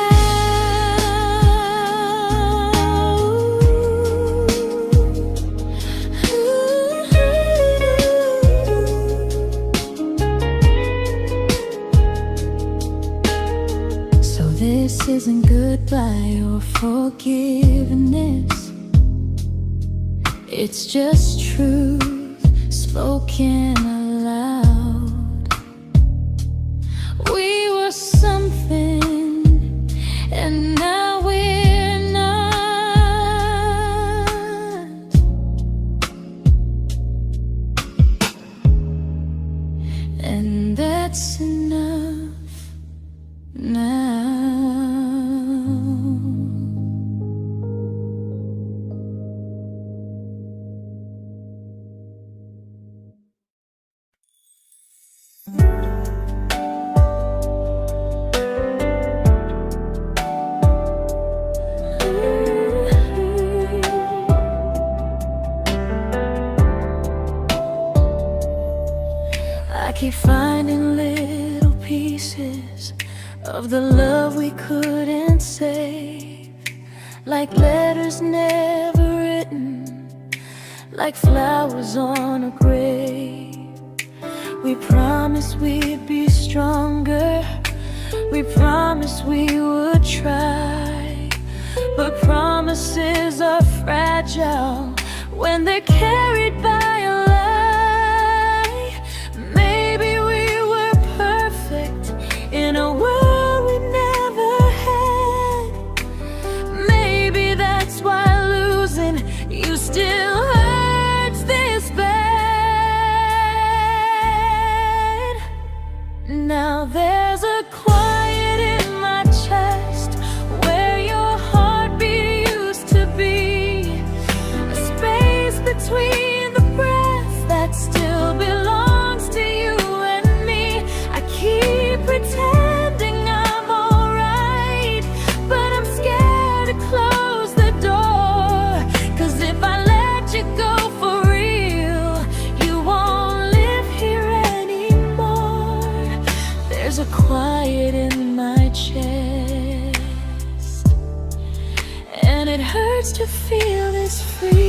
So this isn't goodbye or forgiveness, it's just truth spoken aloud. We were something, and now we're not. And that's enough now. I keep finding little pieces of the love we couldn't save, like letters never written, like flowers on a grave. We promised we'd be stronger, we promised we would try, but promises are fragile when they're carried by a lie. Maybe we were perfect in a world we never had. Maybe that's why losing you still hurts this bad. Now there's a quiet in my chest where your heartbeat used to be, a space between the breaths that still belongs to you and me. I keep pretending I'm alright, but I'm scared to close the door, 'cause if I let you go for real, you won't live here anymore. There's a quiet in my chest, and it hurts to feel this free.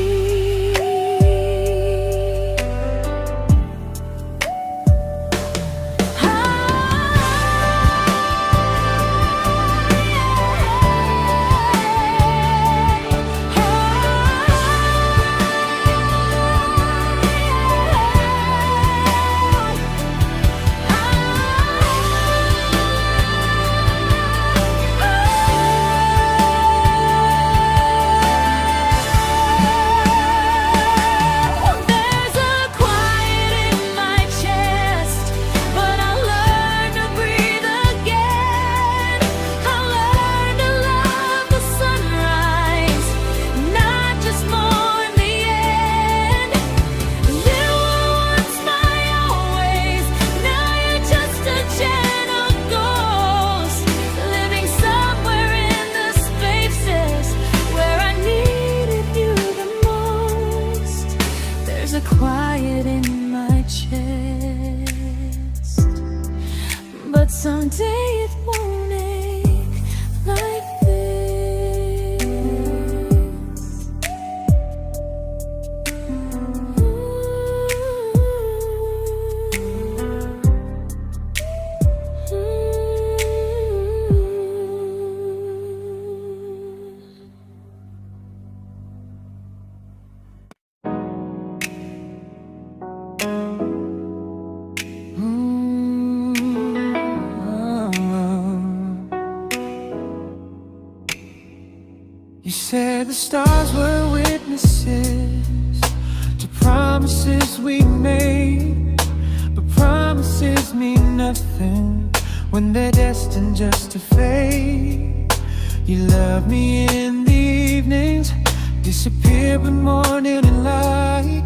Quiet in my chest, but someday it won't ache like this. You said the stars were witnesses to promises we made, but promises mean nothing when they're destined just to fade. You love me in the evenings, disappear when morning and light.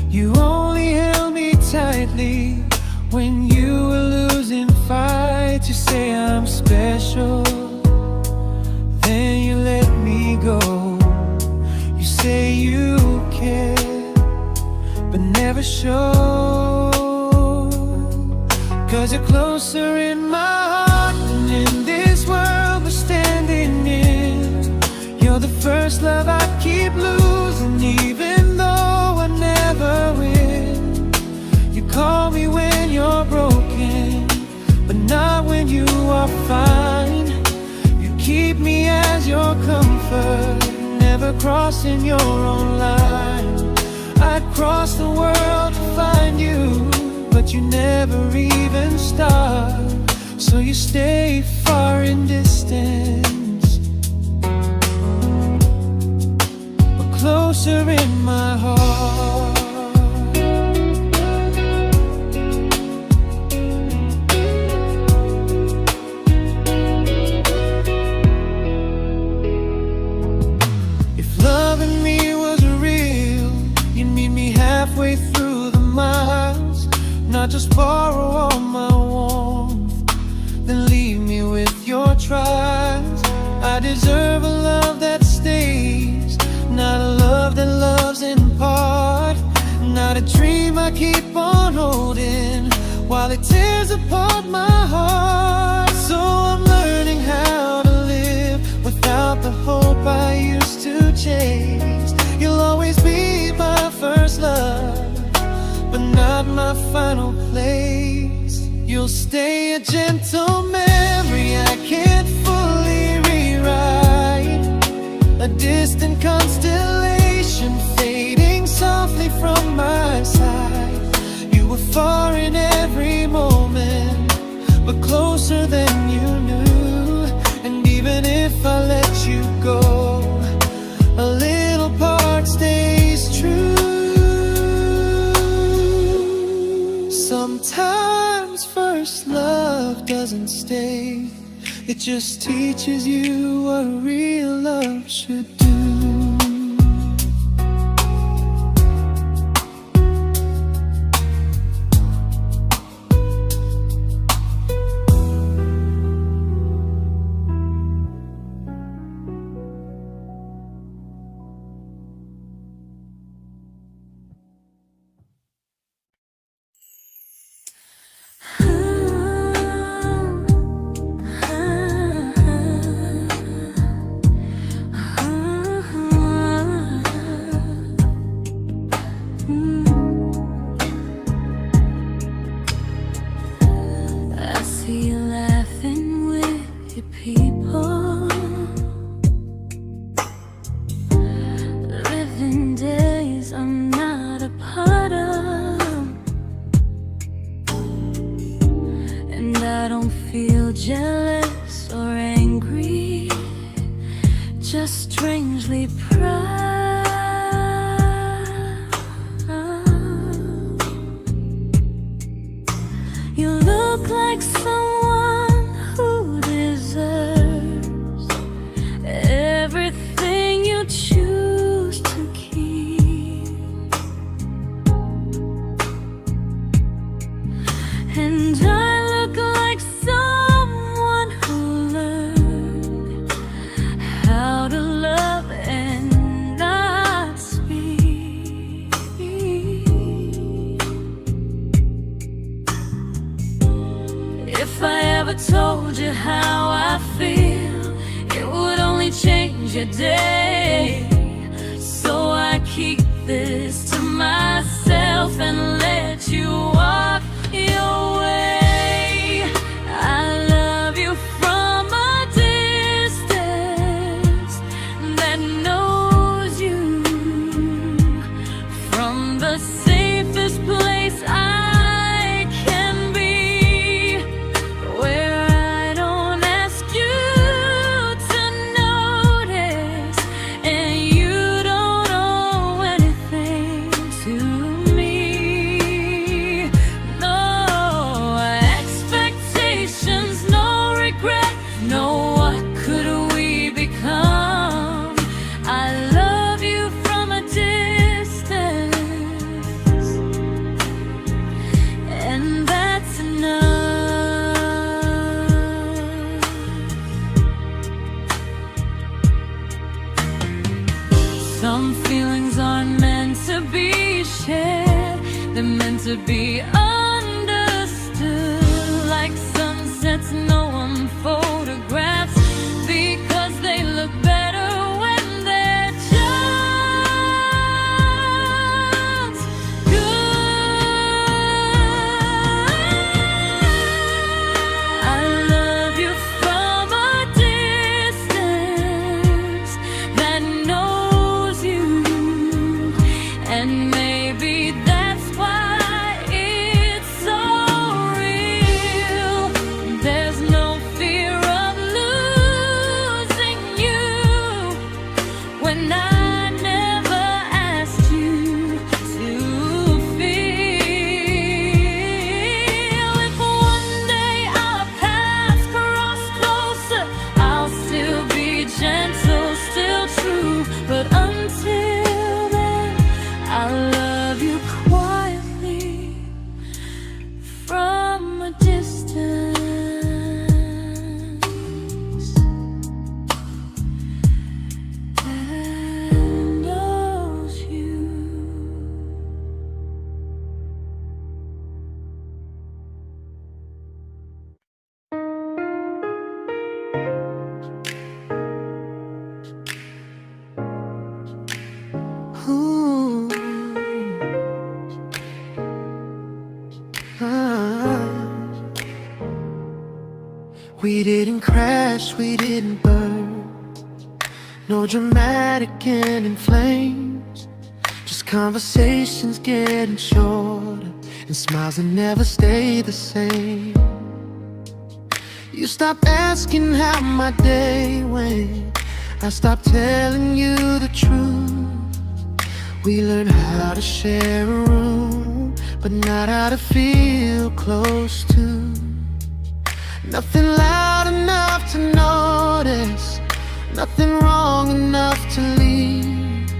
You only held me tightly when you were losing fights. You say I'm special, then you let me go. You say you care, but never show, 'cause you're closer in my heart than prefer never crossing your own line. I'd cross the world to find you, but you never even start. So you stay far in distance, but closer in my heart. Halfway through the miles, not just borrow all my warmth, then leave me with your trials. I deserve a love that stays, not a love that loves in part, not a dream I keep on holding while it tears apart my heart. So I'm learning how to live without the hope I used to chase. You'll always be my first love, but not my final place. You'll stay a gentle memory I can't fully rewrite, a distant constellation fading softly from my side. You were far in every moment, but closer than you knew. And even if I let you go, a little part stays true. Sometimes first love doesn't stay, it just teaches you what real love should do. Jealous or angry, just strangely proud. You look like someone who deserves everything you choose to keep. And I look like someone who learned how to love and not speak. If I ever told you how I feel, it would only change your day. So I keep this to myself and let you walk your way. I love you from a distance that knows you, from the safest place I can be, where I don't ask you to notice and you don't owe anything to me. No expectations, no regret, no what could we become. I love you from a distance, and that's enough. Some feelings aren't meant to be shared, they're meant to be understood. Like sunsets no one photographs, because they look better when they're just good. I love you from a distance We didn't crash, we didn't burn. No dramatic end in flames. Just conversations getting shorter, and smiles that never stay the same. You stopped asking how my day went. I stopped telling you the truth. We learned how to share a room, but not how to feel close to. Nothing loud enough to notice, nothing wrong enough to leave.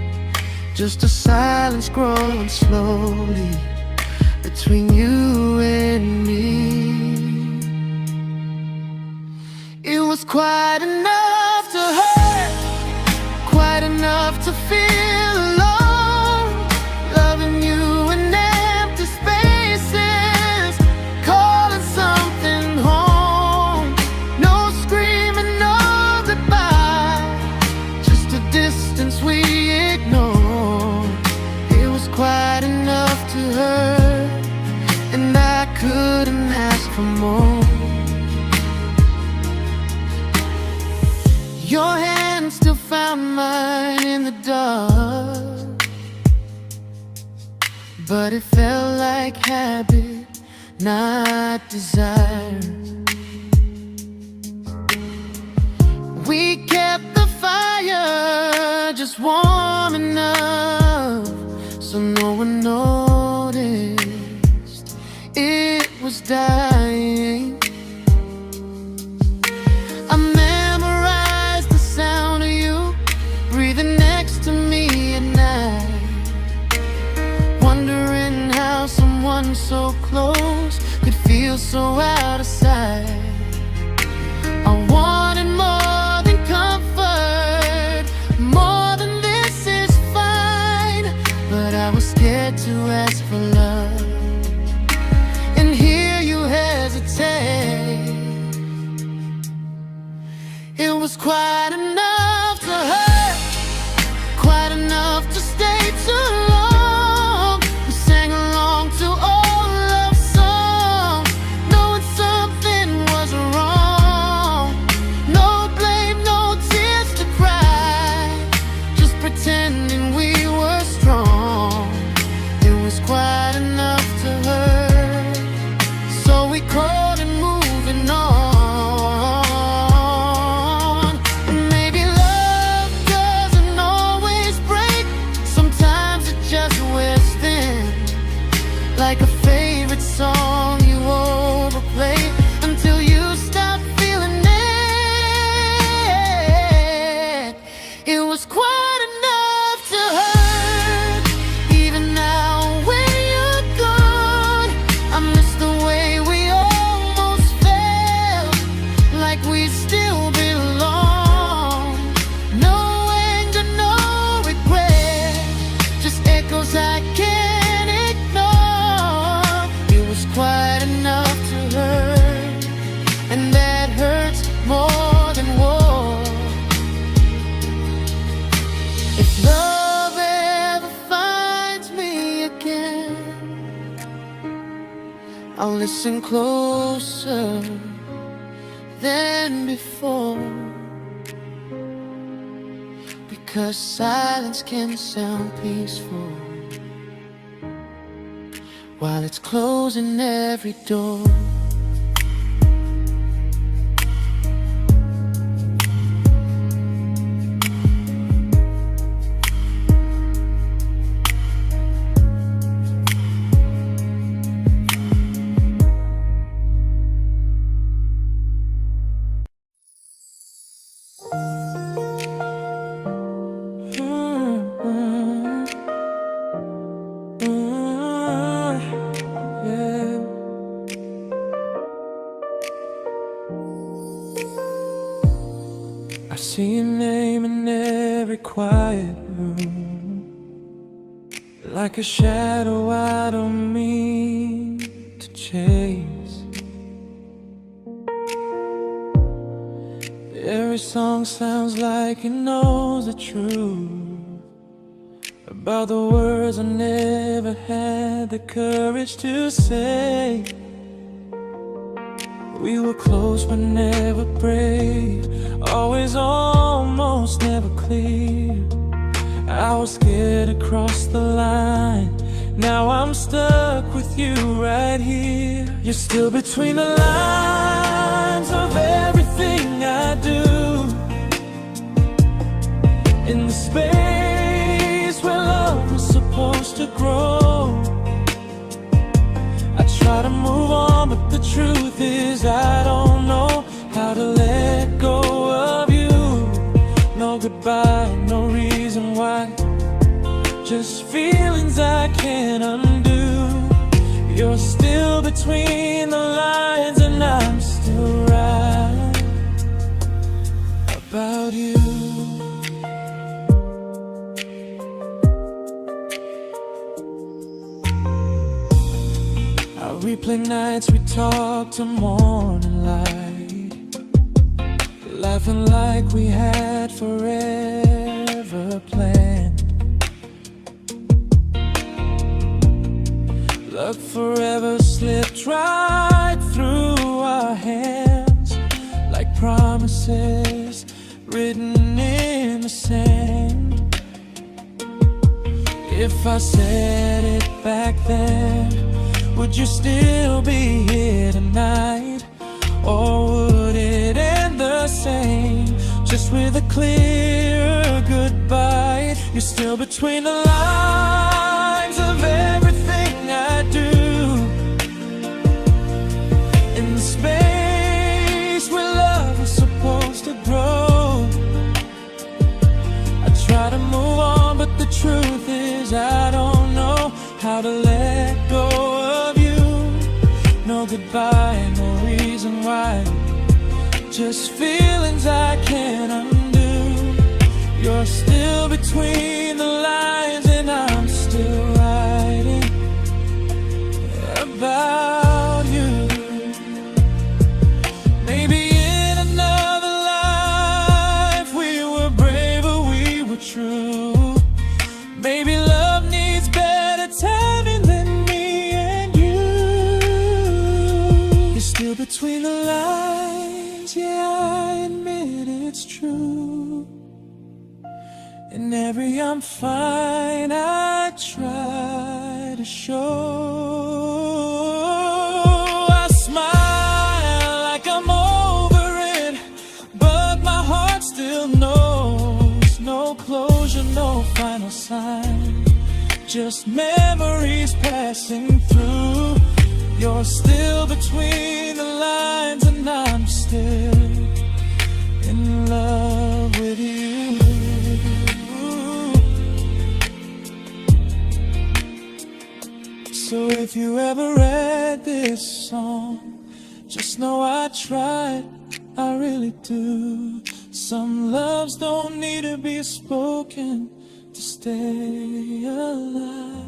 Just a silence growing slowly between you and me. It was quite enough to hurt, quite enough to feel alone. Loving you in empty spaces, calling something home. No screaming, no goodbye, just a distance we ignored. It was quite enough to hurt, and I couldn't ask for more. Your hand still found mine in the dark, but it felt like habit, not desire. We kept the fire just warm enough so no one noticed it was dying. I memorized the sound of you breathing next to me at night, wondering how someone so close could feel so out of sight. I wanted more than comfort, more than this is fine, but I was scared to ask for love and hear you hesitate. It was quite enough to hurt, quite enough to stay too long. We sang along to old love songs, knowing something was wrong. No blame, no tears to cry, just pretending we were strong. It was quite enough to hurt, so we crawled and moving on. Like a favorite song you overplay until you stop feeling it. It was quite enough to hurt. Even now when you're gone, I miss the way we almost felt, like we still belong. No anger, no regret, just echoes I can't ignore. It was quite enough to hurt, and that hurts more than war. If love ever finds me again, I'll listen closer than before, because silence can sound peaceful while it's closing every door. I see your name in every quiet room, like a shadow I don't mean to chase. Every song sounds like it knows the truth about the words I never had the courage to say. We were close but never brave, always almost, never clear. I was scared to cross the line, now I'm stuck with you right here. You're still between the lines of everything I do, in the space where love was supposed to grow. I try to move on, but the truth is I don't know how to let go of you. No goodbye, no reason why, just feelings I can't undo. You're still between the lines and I'm still right about you. I replay nights we talk to morning light, laughing like we had forever planned. Luck forever slipped right through our hands, like promises written in the sand. If I said it back then, would you still be here tonight? Or would it end the same, just with a clear goodbye? You're still between the lines of everything I do, in the space where love is supposed to grow. I try to move on, but the truth is I don't know how to let go of you. No goodbye, no reason why, just feelings I can't undo. You're still between the lines and I'm still writing about you. Maybe in another life we were braver, we were true. Maybe love needs better timing than me and you. You're still between the lines, yeah, I admit it's true. In every I'm fine I try to show. I smile like I'm over it, but my heart still knows. No closure, no final sign, just memories passing through. You're still between the lines and I'm still in love with you. So if you ever read this song, just know I tried, I really do. Some loves don't need to be spoken to stay alive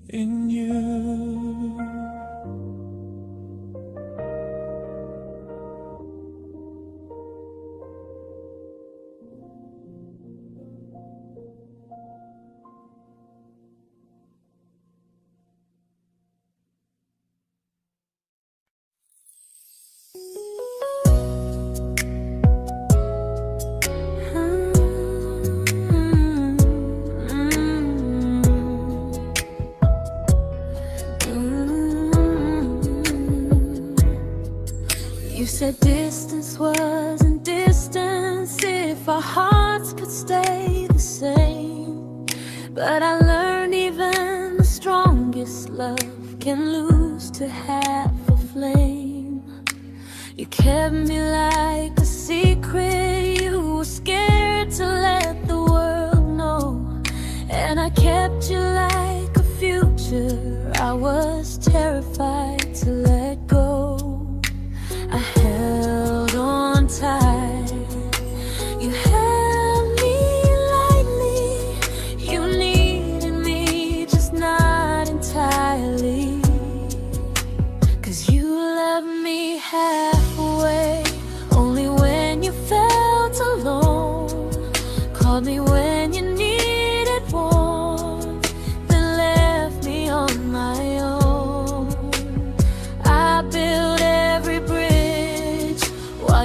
in you. You said distance wasn't distance if our hearts could stay the same. But I learned even the strongest love can lose to half a flame. You kept me like a secret, you were scared to let the world know. And I kept you like a future, I was terrified to let go. I held on tight, you held me lightly. You needed me, just not entirely. 'Cause you left me halfway, only when you felt alone. Called me when you needed warmth, then left me on my own. I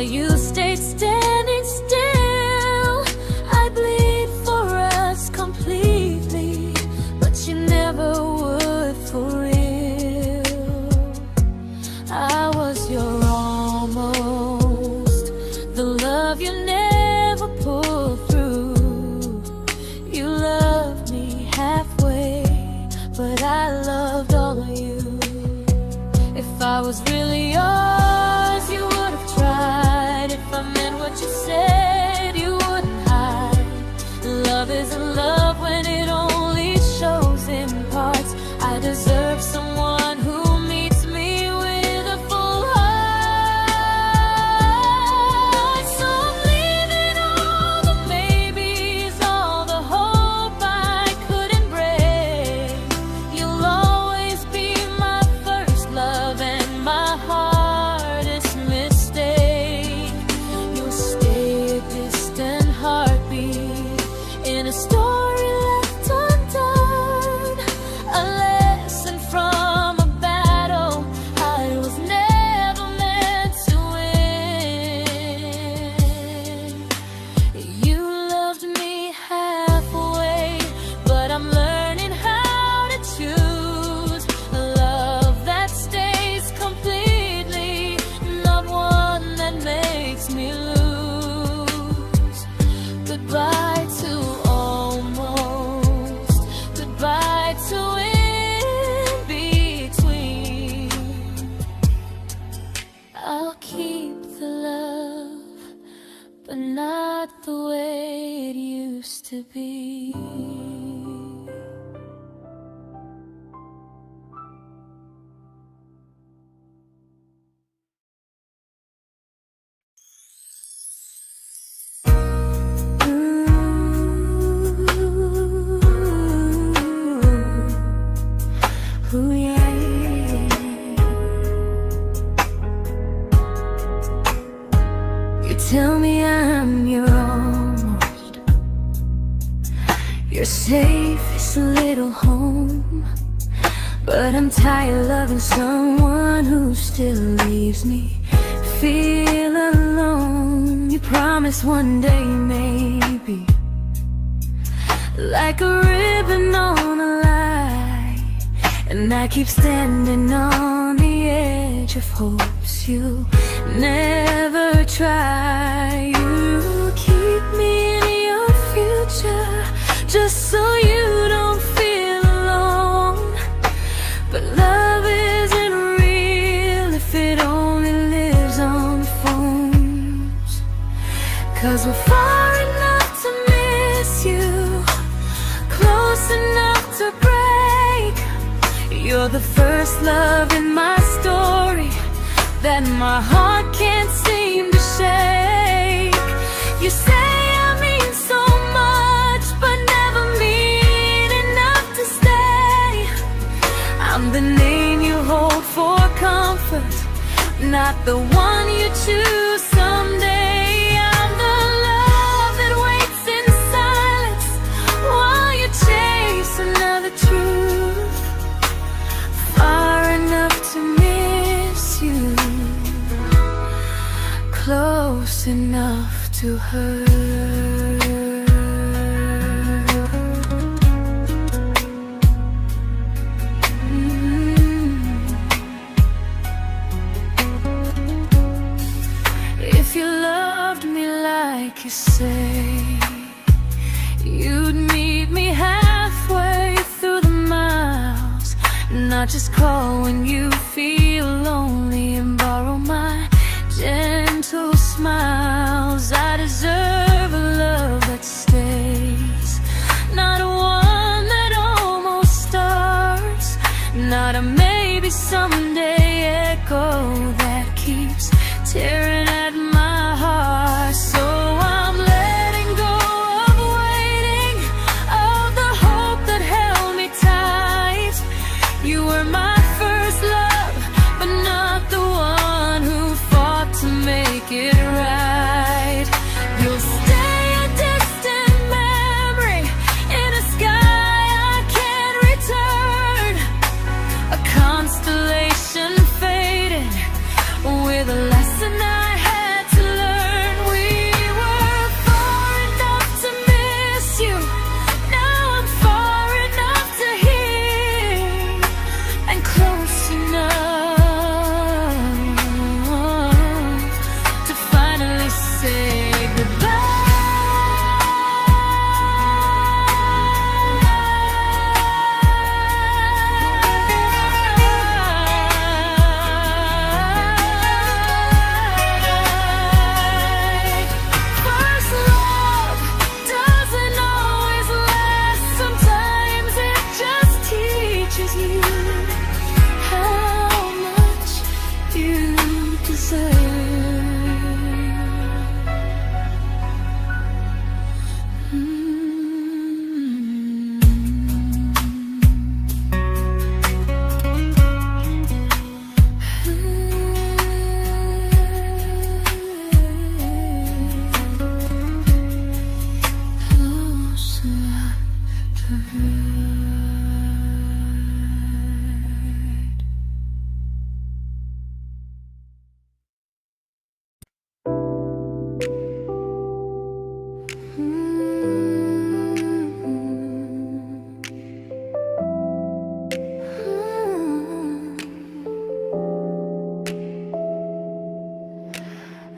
you stayed standing still. I bleed for us completely, but you never would for real. I was your almost, the love you never pulled through. You loved me halfway, but I loved all of you. If I was really yours, you would have tried. If I meant what you said, you wouldn't hide. Love isn't love when it only shows in parts. I deserve someone who meets me with a full heart. So I'm leaving all the maybes, all the hope I couldn't break. You'll always be my first love and my hardest mistake. You'll stay a distant heartbeat in a story left undone, a lesson from a battle I was never meant to win. You loved me halfway, but I'm learning how to choose a love that stays completely, not one that makes me lose. Goodbye to almost, goodbye to in between. I'll keep the love, but not the way it used to be. Ooh, yeah. You tell me I'm your almost, your safest little home, but I'm tired loving someone who still leaves me feel alone. You promise one day maybe, like a ribbon on a line, and I keep standing on the edge of hopes you never try. You keep me in your future just so you don't feel alone. But love isn't real if it only lives on phones. 'Cause we're far enough to miss you, close enough to break. You're the first love in my story that my heart can't seem to shake. You say I mean so much, but never mean enough to stay. I'm the name you hold for comfort, not the one you choose someday. I'm the love that waits in silence while you chase another truth. Far enough to miss you, close enough to hurt. If you loved me like you say, you'd meet me halfway through the miles, not just call when you feel lonely and borrow my gentle smiles. I deserve a love that stays, not one that almost starts, not a maybe someday echo that keeps tearing at my heart. So I'm letting go of waiting, of the hope that held me tight. You were my first love, but not the one who fought to make it right. You'll stay a distant memory in a sky I can't return, a constellation faded with a lesson I had to learn.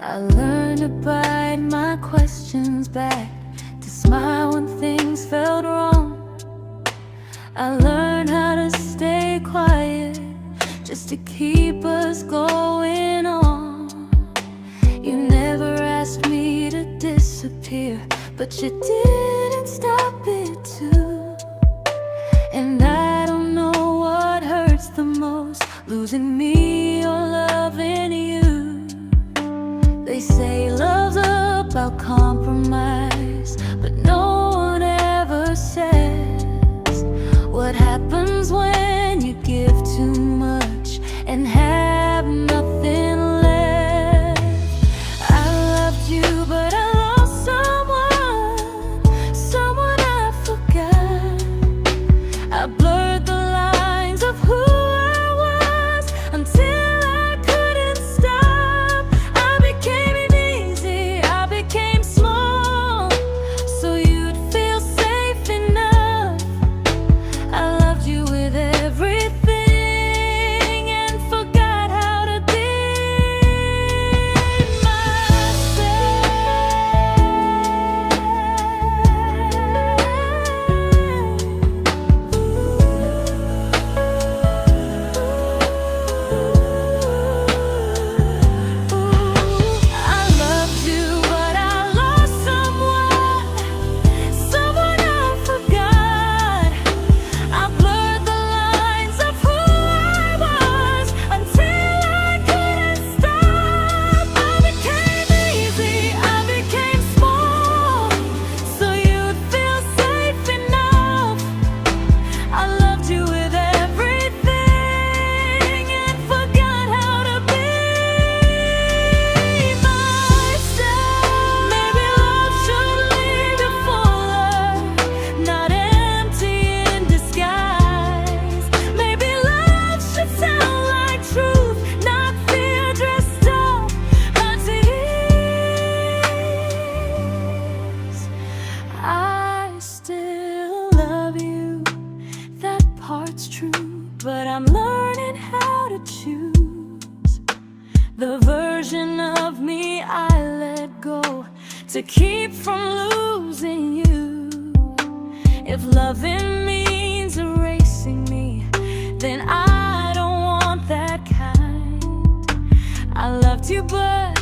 I learned to bite my questions back, to smile when things felt wrong. I learned how to stay quiet, just to keep us going on. You never asked me to disappear, but you didn't stop it too. And I don't know what hurts the most, losing me or loving you. They say love's about compromise, but no one ever says what happens when you give too much and have nothing left. I loved you, but I lost someone I forgot. I blurred the lines of who I was until I couldn't stop. I became easy, I became small, so you'd feel safe enough. I loved you with everything and forgot how to be I loved you, but I lost someone I forgot. I blurred the lines of who I was until I couldn't stop. I became easy, I became small, so you'd feel safe enough. I loved you with everything and forgot how to be myself. Maybe love should leave you fuller, not empty in disguise. Maybe love should sound like truth, not fear dressed up by tears. I still love you, that part's true, but I'm learning how to choose the version of me I let go to keep from losing you. If loving means erasing me, then I don't want that kind. I loved you, but